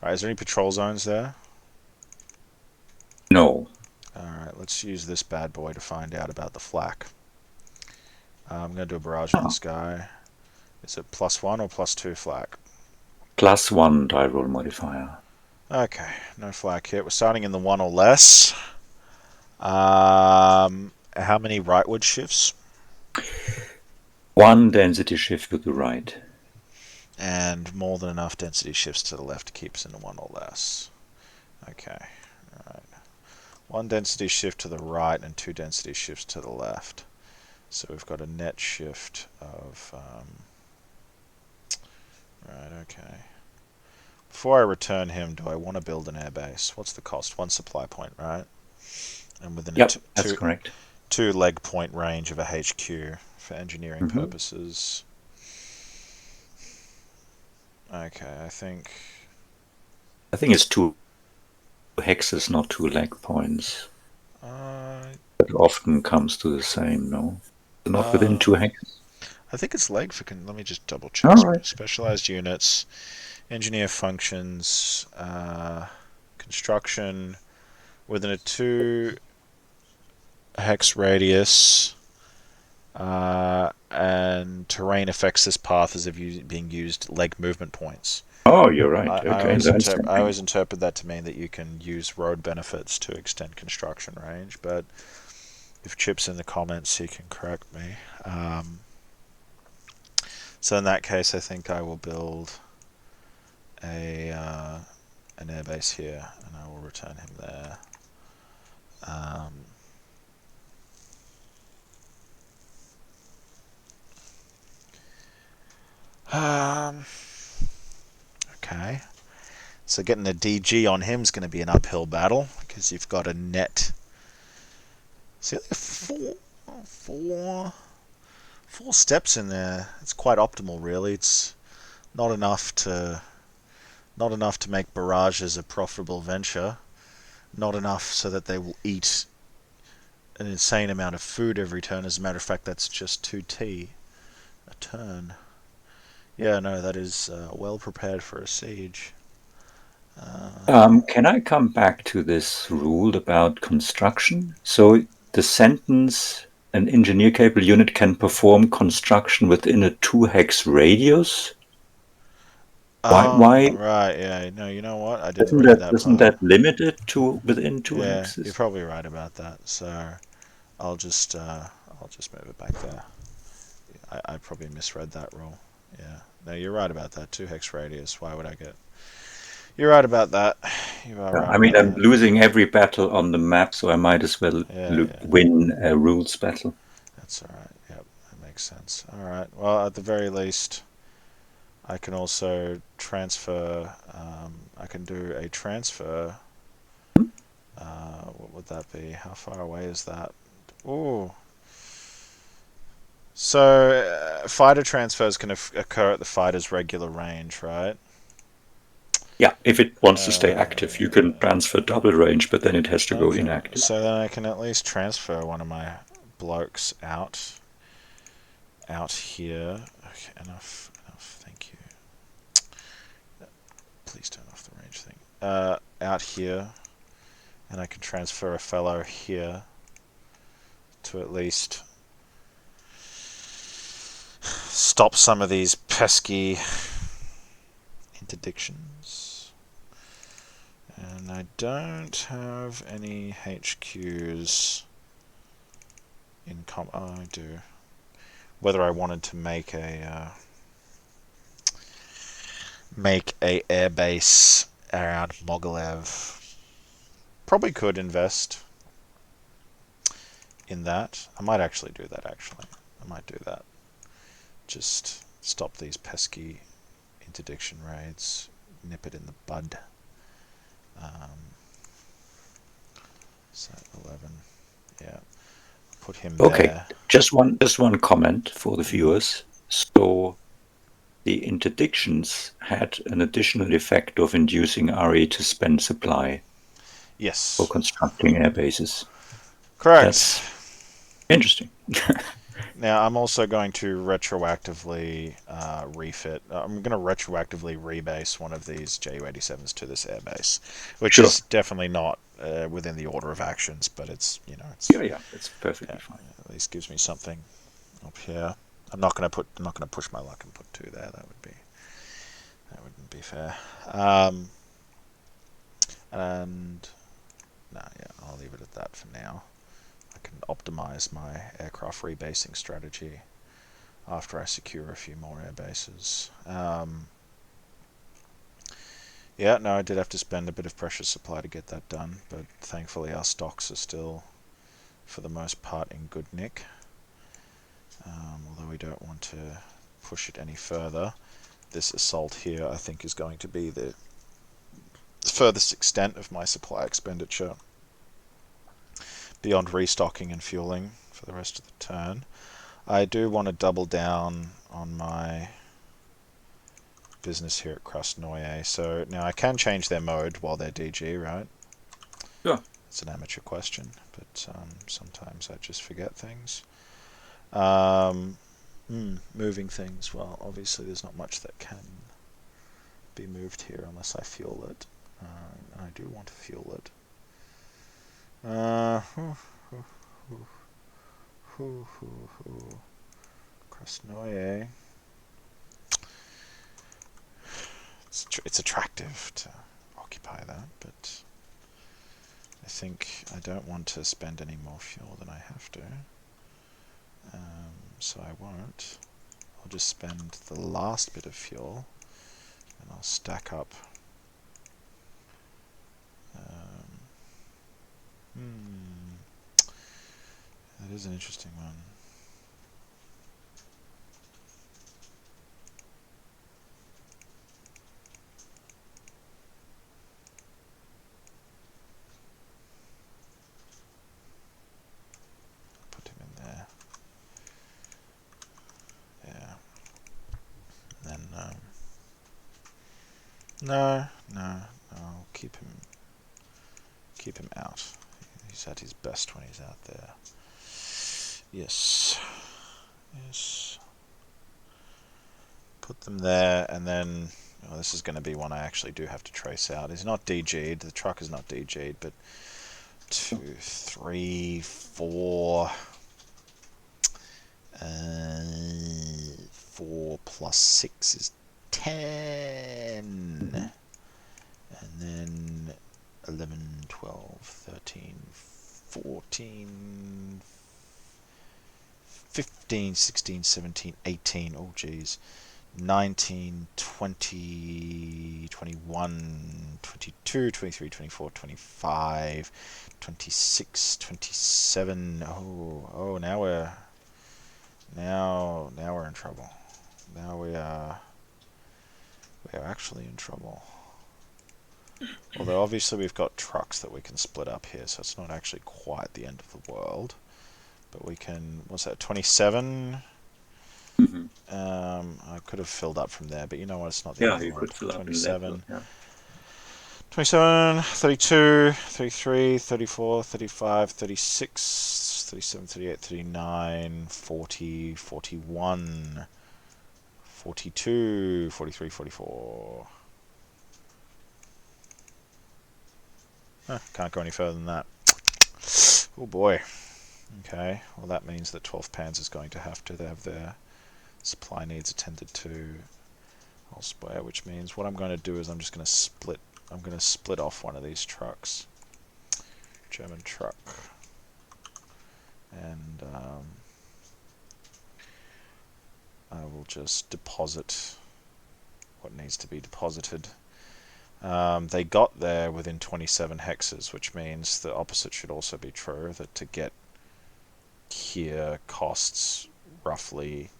Alright, is there any patrol zones there? No. Alright, let's use this bad boy to find out about the flak. I'm going to do a barrage of this guy. Is it +1 or +2 flak? +1 die roll modifier. Okay, no flak hit. We're starting in the 1 or less. How many rightward shifts? 1 density shift to the right. And more than enough density shifts to the left to keep us in the 1 or less. Okay, alright. 1 density shift to the right and 2 density shifts to the left. So we've got a net shift of... right, okay. Before I return him, do I want to build an airbase? What's the cost? 1 supply point, right? And within Yep, that's correct. 2 leg point range of a HQ for engineering purposes. Okay, I think it's 2 hexes, not 2 leg points. uh, That often comes to the same, no? Not within 2 hexes. I think it's leg for... let me just double check. Alright. Specialized units, engineer functions, construction, within a 2 hex radius, and terrain affects this path as if being used leg movement points. Oh, you're right. I Okay, always interpret that to mean that you can use road benefits to extend construction range, but if Chip's in the comments, he can correct me. So in that case, I think I will build an airbase here, and I will return him there. Okay. So getting a DG on him is going to be an uphill battle because you've got a net. See, four steps in there. It's quite optimal, really. It's not enough to make barrages a profitable venture. Not enough so that they will eat an insane amount of food every turn. As a matter of fact, that's just 2T a turn. Yeah, no, that is well prepared for a siege. Can I come back to this rule about construction? So the sentence, an engineer capable unit can perform construction within a 2 hex radius. Why Right, yeah. No, you know what? I didn't read that isn't part. that limited to within 2 Yeah, you're hexes? probably right about that. So I'll just move it back there. I probably misread that rule. Yeah. No, you're right about that. 2 hex radius. Why would I get... You're right about that. You are right I mean, about I'm that. losing every battle on the map, so I might as well Yeah. win a rules battle. That's alright. Yep, that makes sense. Alright. Well, at the very least, I can also transfer... I can do a transfer. What would that be? How far away is that? Ooh. So, fighter transfers can occur at the fighter's regular range, right? Yeah, if it wants to stay active, you can transfer double range, but then it has to go Okay. inactive. So then I can at least transfer one of my blokes out here. Okay, enough, thank you. Please turn off the range thing. out here, and I can transfer a fellow here to at least stop some of these pesky interdictions. And I don't have any HQs in oh, I do. Whether I wanted to make a airbase around Mogilev, probably could invest in that. I might actually do that. I might do that. Just stop these pesky interdiction raids, nip it in the bud. So 11, yeah. Put him Okay, there. just one comment for the viewers. So the interdictions had an additional effect of inducing RE to spend supply for Yes, constructing air bases. correct. That's interesting. Now I'm also going to retroactively refit. I'm going to retroactively rebase one of these Ju-87s to this airbase, which Sure. is definitely not within the order of actions, but it's Yeah, that's perfectly yeah, fine. at least gives me something up here. I'm not going to push my luck and put 2 there. That wouldn't be fair. And no, yeah, I'll leave it at that for now. I can optimize my aircraft rebasing strategy after I secure a few more air bases. Yeah, no, I did have to spend a bit of precious supply to get that done, but thankfully our stocks are still, for the most part, in good nick. Although we don't want to push it any further. This assault here, I think, is going to be the furthest extent of my supply expenditure beyond restocking and fueling for the rest of the turn. I do want to double down on my business here at Krasnoye. So now I can change their mode while they're DG, right? Sure. It's an amateur question, but sometimes I just forget things. Moving things. Well, obviously there's not much that can be moved here unless I fuel it. And I do want to fuel it. Krasnoye. It's attractive to occupy that, but I think I don't want to spend any more fuel than I have to. So I won't. I'll just spend the last bit of fuel and I'll stack up. That is an interesting one. Put him in there. Yeah. And then no, I'll keep him out. He's at his best when he's out there. Yes. Put them there, and then this is going to be one I actually do have to trace out. He's not DG'd. The truck is not DG'd, but 2, 3, 4. 4 plus 6 is 10. And then 11, 12, 13, 14, 15, 16, 17, 18. Oh, geez. 19, 20, 21, 22, 23, 24, 25, 26, 27. Oh, now we're in trouble. Now we are actually in trouble. Although obviously we've got trucks that we can split up here, so it's not actually quite the end of the world. But we can, what's that, 27? I could have filled up from there, but you know what, it's not the end of the you world. could fill up 27. in that. 27, 32, 33, 34, 35, 36, 37, 38, 39, 40, 41, 42, 43, 44. Can't go any further than that. Oh boy. Okay, well that means that 12th Panzer is going to have their supply needs attended to elsewhere, which means what I'm going to do is I'm going to split off one of these trucks. German truck. And I will just deposit what needs to be deposited. They got there within 27 hexes, which means the opposite should also be true, that to get here costs roughly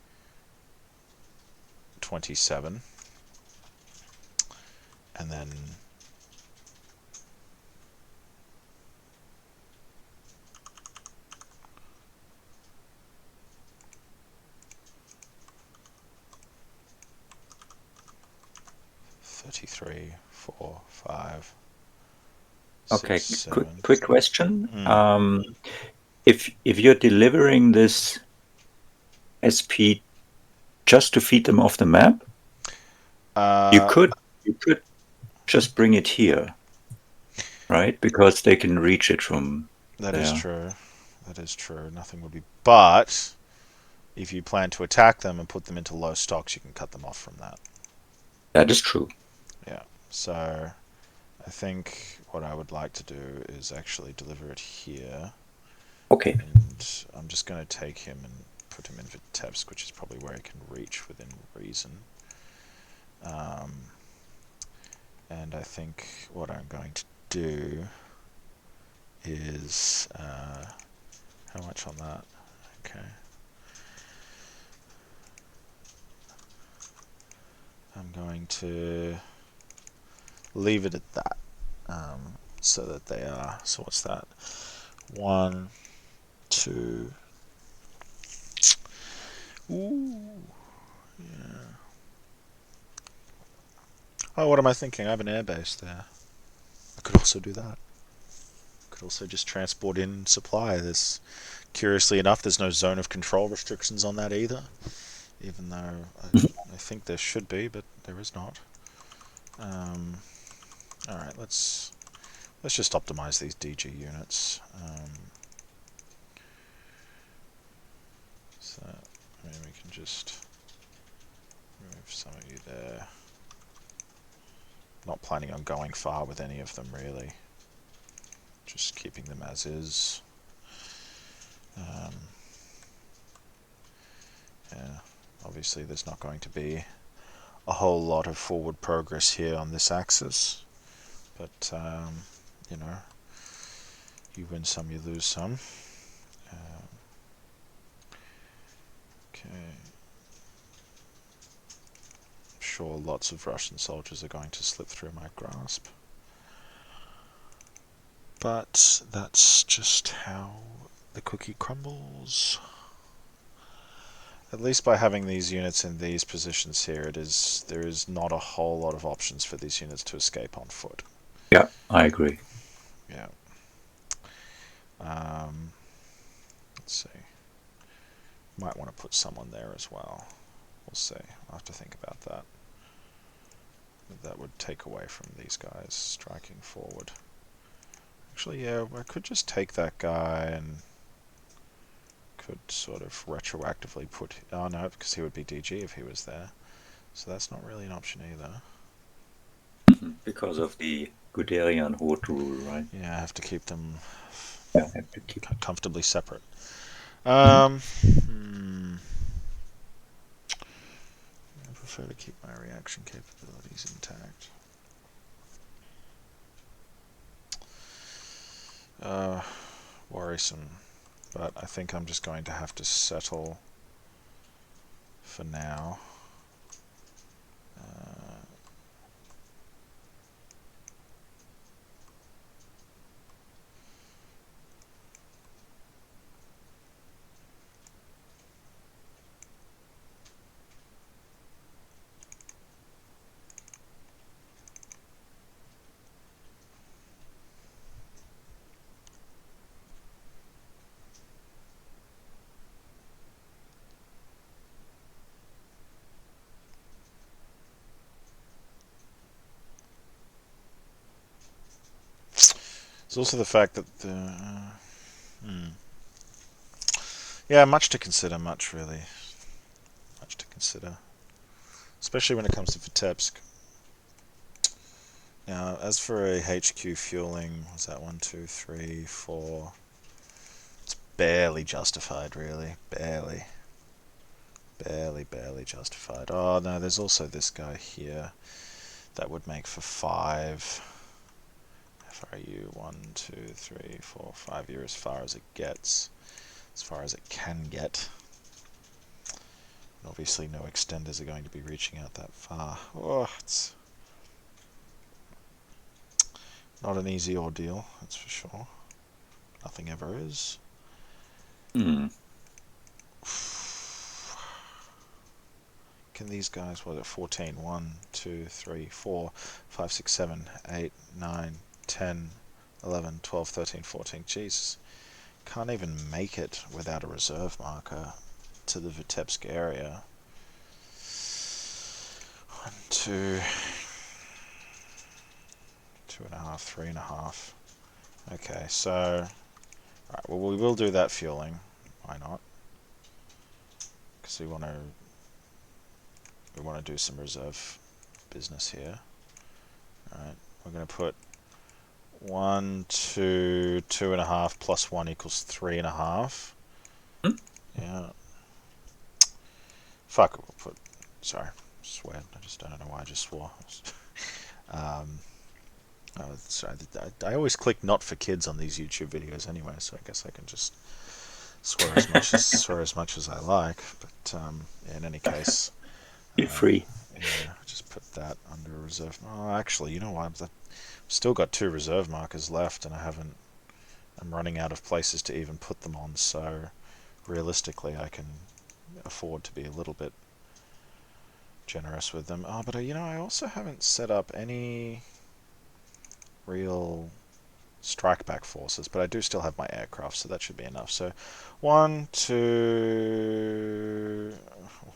27. And then $33, $4, $5, Okay, $6, $7. quick question. Mm. If you're delivering this SP just to feed them off the map, you could just bring it here, right? Because they can reach it from That is there. true. That is true. Nothing would be. But if you plan to attack them and put them into low stocks, you can cut them off from that. That is true. Yeah. So I think what I would like to do is actually deliver it here. Okay. And I'm just going to take him and put him in Vitebsk, which is probably where he can reach within reason. And I think what I'm going to do is how much on that? Okay. I'm going to leave it at that, so that they are. So what's that? 1, 2. Ooh, yeah. Oh, what am I thinking? I have an airbase there. I could also do that. Could also just transport in supply. Curiously enough, there's no zone of control restrictions on that either. Even though I think there should be, but there is not. All right, let's just optimize these DG units. So maybe we can just remove some of you there. Not planning on going far with any of them really. Just keeping them as is. Yeah, obviously there's not going to be a whole lot of forward progress here on this axis, but you know, you win some, you lose some. Okay. I'm sure lots of Russian soldiers are going to slip through my grasp. But that's just how the cookie crumbles. At least by having these units in these positions here, there is not a whole lot of options for these units to escape on foot. Yeah, I agree. Yeah. Let's see. Might want to put someone there as well. We'll see. I'll have to think about that. But that would take away from these guys striking forward. Actually, yeah, I could just take that guy and could sort of retroactively put... Oh no, because he would be DG if he was there. So that's not really an option either. Because of the Guderian Horde rule, right? Yeah, I have to keep them comfortably separate. I prefer to keep my reaction capabilities intact. Worrisome, but I think I'm just going to have to settle for now. There's also the fact that yeah, much to consider, much really. Much to consider. Especially when it comes to Vitebsk. Now, as for a HQ fueling, was that 1, 2, 3, 4? It's barely justified, really. Barely. Barely justified. Oh, no, there's also this guy here. That would make for 5. How far are you? 1, 2, 3, 4, 5. You're as far as it gets. As far as it can get. And obviously no extenders are going to be reaching out that far. Oh, it's not an easy ordeal, that's for sure. Nothing ever is. Hmm. Can these guys, what, at 14? 1, 2, 3, 4, 5, 6, 7, 8, 9, 10, 11, 12, 13, 14. Jesus. Can't even make it without a reserve marker to the Vitebsk area. 1, 2, 2.5, 3.5. Okay, so alright, well, we will do that fueling. Why not? Because we want to do some reserve business here. Alright, we're going to put 1, 2, 2.5 plus 1 equals 3.5. Yeah. Fuck it, we'll put. Sorry, swear. I just don't know why I just swore. Sorry, I always click not for kids on these YouTube videos anyway, so I guess I can just swear as much as I like. But in any case, Feel free. yeah, just put that under a reserve. Oh, actually, you know what? I've still got 2 reserve markers left, and I'm running out of places to even put them on. So realistically, I can afford to be a little bit generous with them. Oh, but I also haven't set up any real strike back forces, but I do still have my aircraft, so that should be enough. So 1, 2,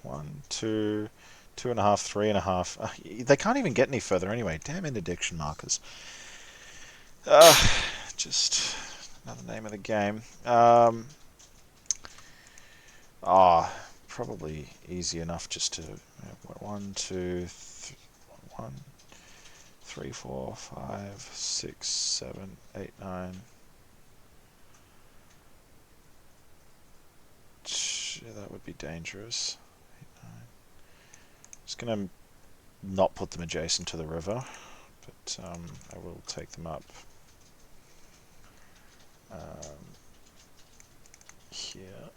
1, 2, 2.5, 3.5. They can't even get any further anyway. Damn interdiction markers. Just another name of the game. Probably easy enough just to 1, 2, 1, 3, 4, 5, 6, 7, 8, 9. That would be dangerous. 8, 9. Just gonna not put them adjacent to the river, but I will take them up here.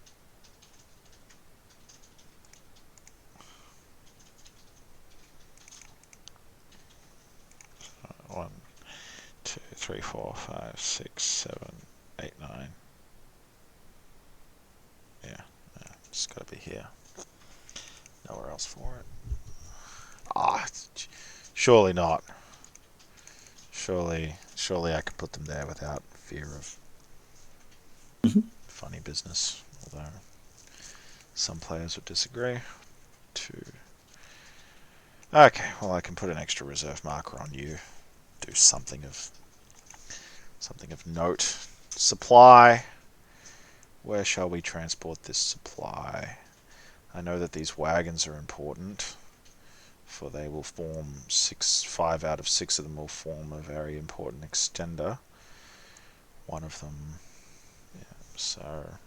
1, 2, 3, 4, 5, 6, 7, 8, 9. Yeah, it's got to be here. Nowhere else for it. Surely not. Surely I can put them there without fear of funny business. Although some players would disagree. 2. Okay, well I can put an extra reserve marker on you. Do something of note. Supply. Where shall we transport this supply? I know that these wagons are important, for they will form 5 out of 6 of them will form a very important extender. One of them, yeah, so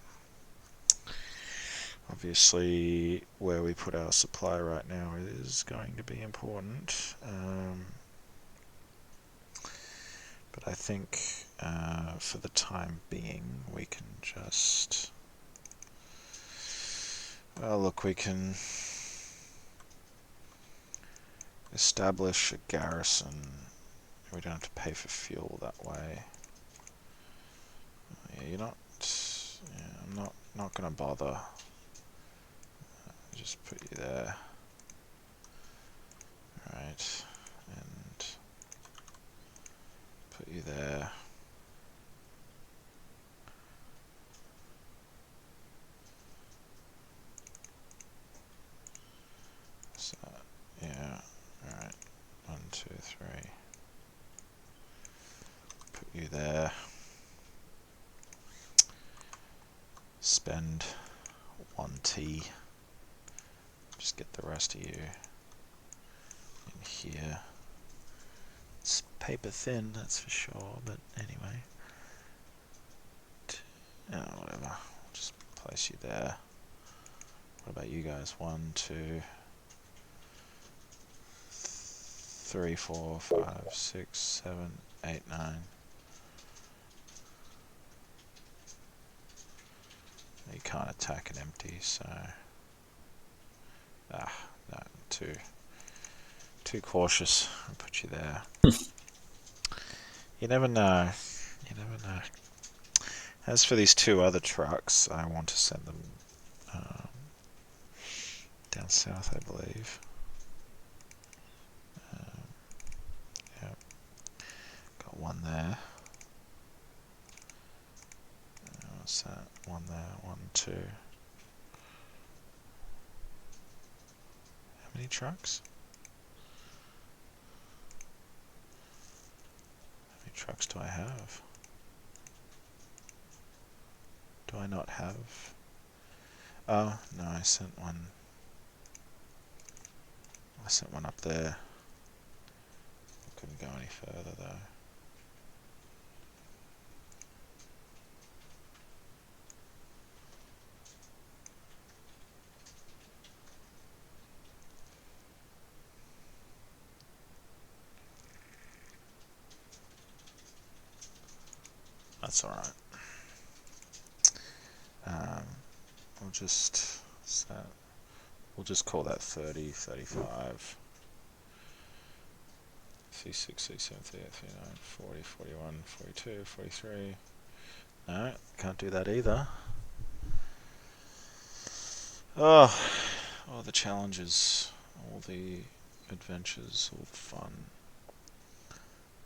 obviously where we put our supply right now is going to be important. But I think for the time being we can just, well, look, we can establish a garrison. We don't have to pay for fuel that way. Yeah, you're not. Yeah, I'm not gonna bother. Just put you there. Right, and put you there. So, yeah, alright. 1, 2, 3. Put you there. spend 1T. Just get the rest of you in here. It's paper thin, that's for sure, but anyway. Whatever. Just place you there. What about you guys? 1, 2, 3, 4, 5, 6, 7, 8, 9. You can't attack an empty, so no, too cautious. I'll put you there. You never know. You never know. As for these 2 other trucks, I want to send them down south, I believe. Yeah, got one there. What's that? One there, 1, 2. How many trucks? How many trucks do I have? Do I not have? Oh, no, I sent one. I sent one up there. I couldn't go any further though. That's alright. We'll just call that 30, 35. C6, C7, C8, C9, 40, 41, 42, 43. No, can't do that either. Oh, all the challenges, all the adventures, all the fun.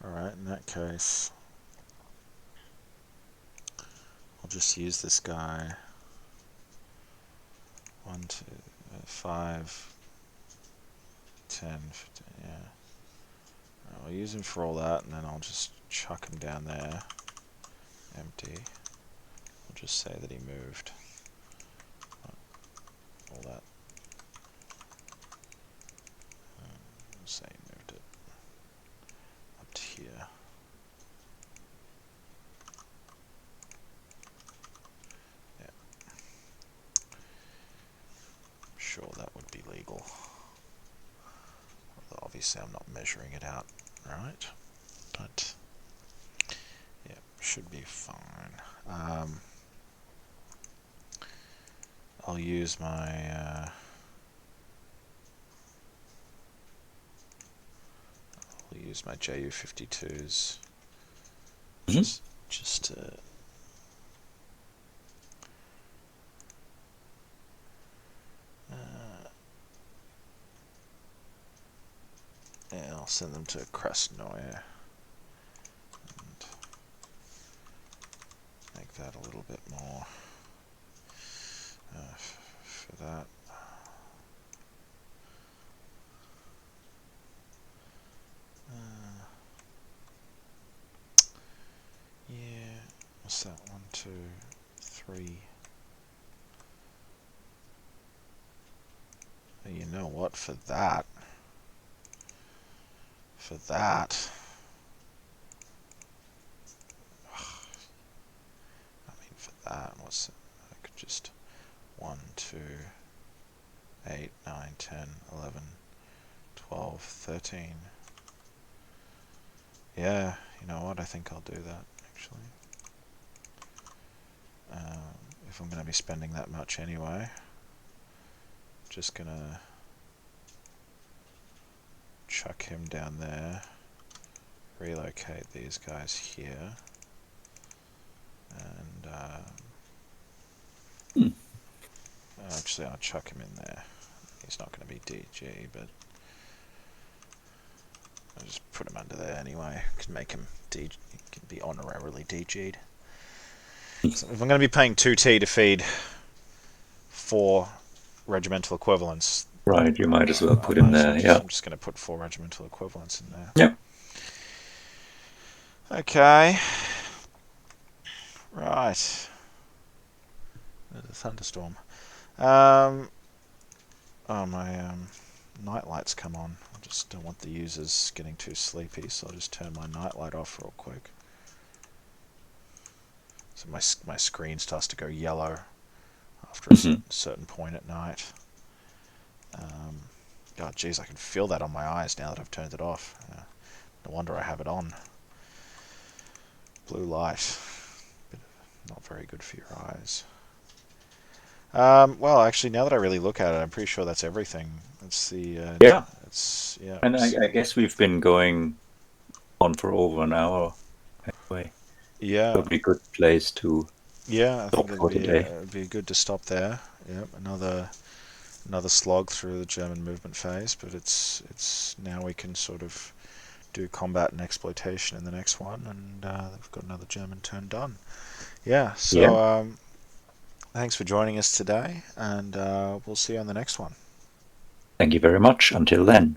Alright, in that case, I'll just use this guy. 1, 2, 5, 10, 15, yeah. I'll use him for all that, and then I'll just chuck him down there. Empty. I'll just say that he moved. All that. We'll say he moved it up to here. Yeah. I'm sure that would be legal. Although obviously I'm not measuring it out, right? But yeah, should be fine. I'll use my JU52s just to yeah, I'll send them to Krasnoye and make that a little bit more for that. Yeah, what's that? 1, 2, 3. You know what? For that, I mean, for that, what's it? I could just 1, 2, 8, 9, 10, 11, 12, 13. Yeah, you know what? I think I'll do that actually. If I'm going to be spending that much anyway, just gonna chuck him down there, relocate these guys here, and actually I'll chuck him in there. He's not going to be DG, but I'll just put him under there anyway. Can make him DG, he can be honorarily DG'd. So if I'm going to be paying 2T to feed 4 regimental equivalents, right, you might as well put him there. Yeah, I'm just going to put 4 regimental equivalents in there. Yep. Okay. Right. There's a thunderstorm. Oh, my night light's come on. I just don't want the users getting too sleepy, so I'll just turn my night light off real quick. So my screen starts to go yellow after a certain point at night. God, geez, I can feel that on my eyes now that I've turned it off. No wonder I have it on. Blue light. Not very good for your eyes. Well, actually, now that I really look at it, I'm pretty sure that's everything. It's the Yeah. It's yeah. And I guess we've been going on for over an hour anyway. Yeah. Probably a good place to Yeah, I think stop for today. it'd be good to stop there. Yep, another slog through the German movement phase, but it's now we can sort of do combat and exploitation in the next one, and we've got another German turn done. Yeah, so Yeah. thanks for joining us today, and we'll see you on the next one. Thank you very much. Until then.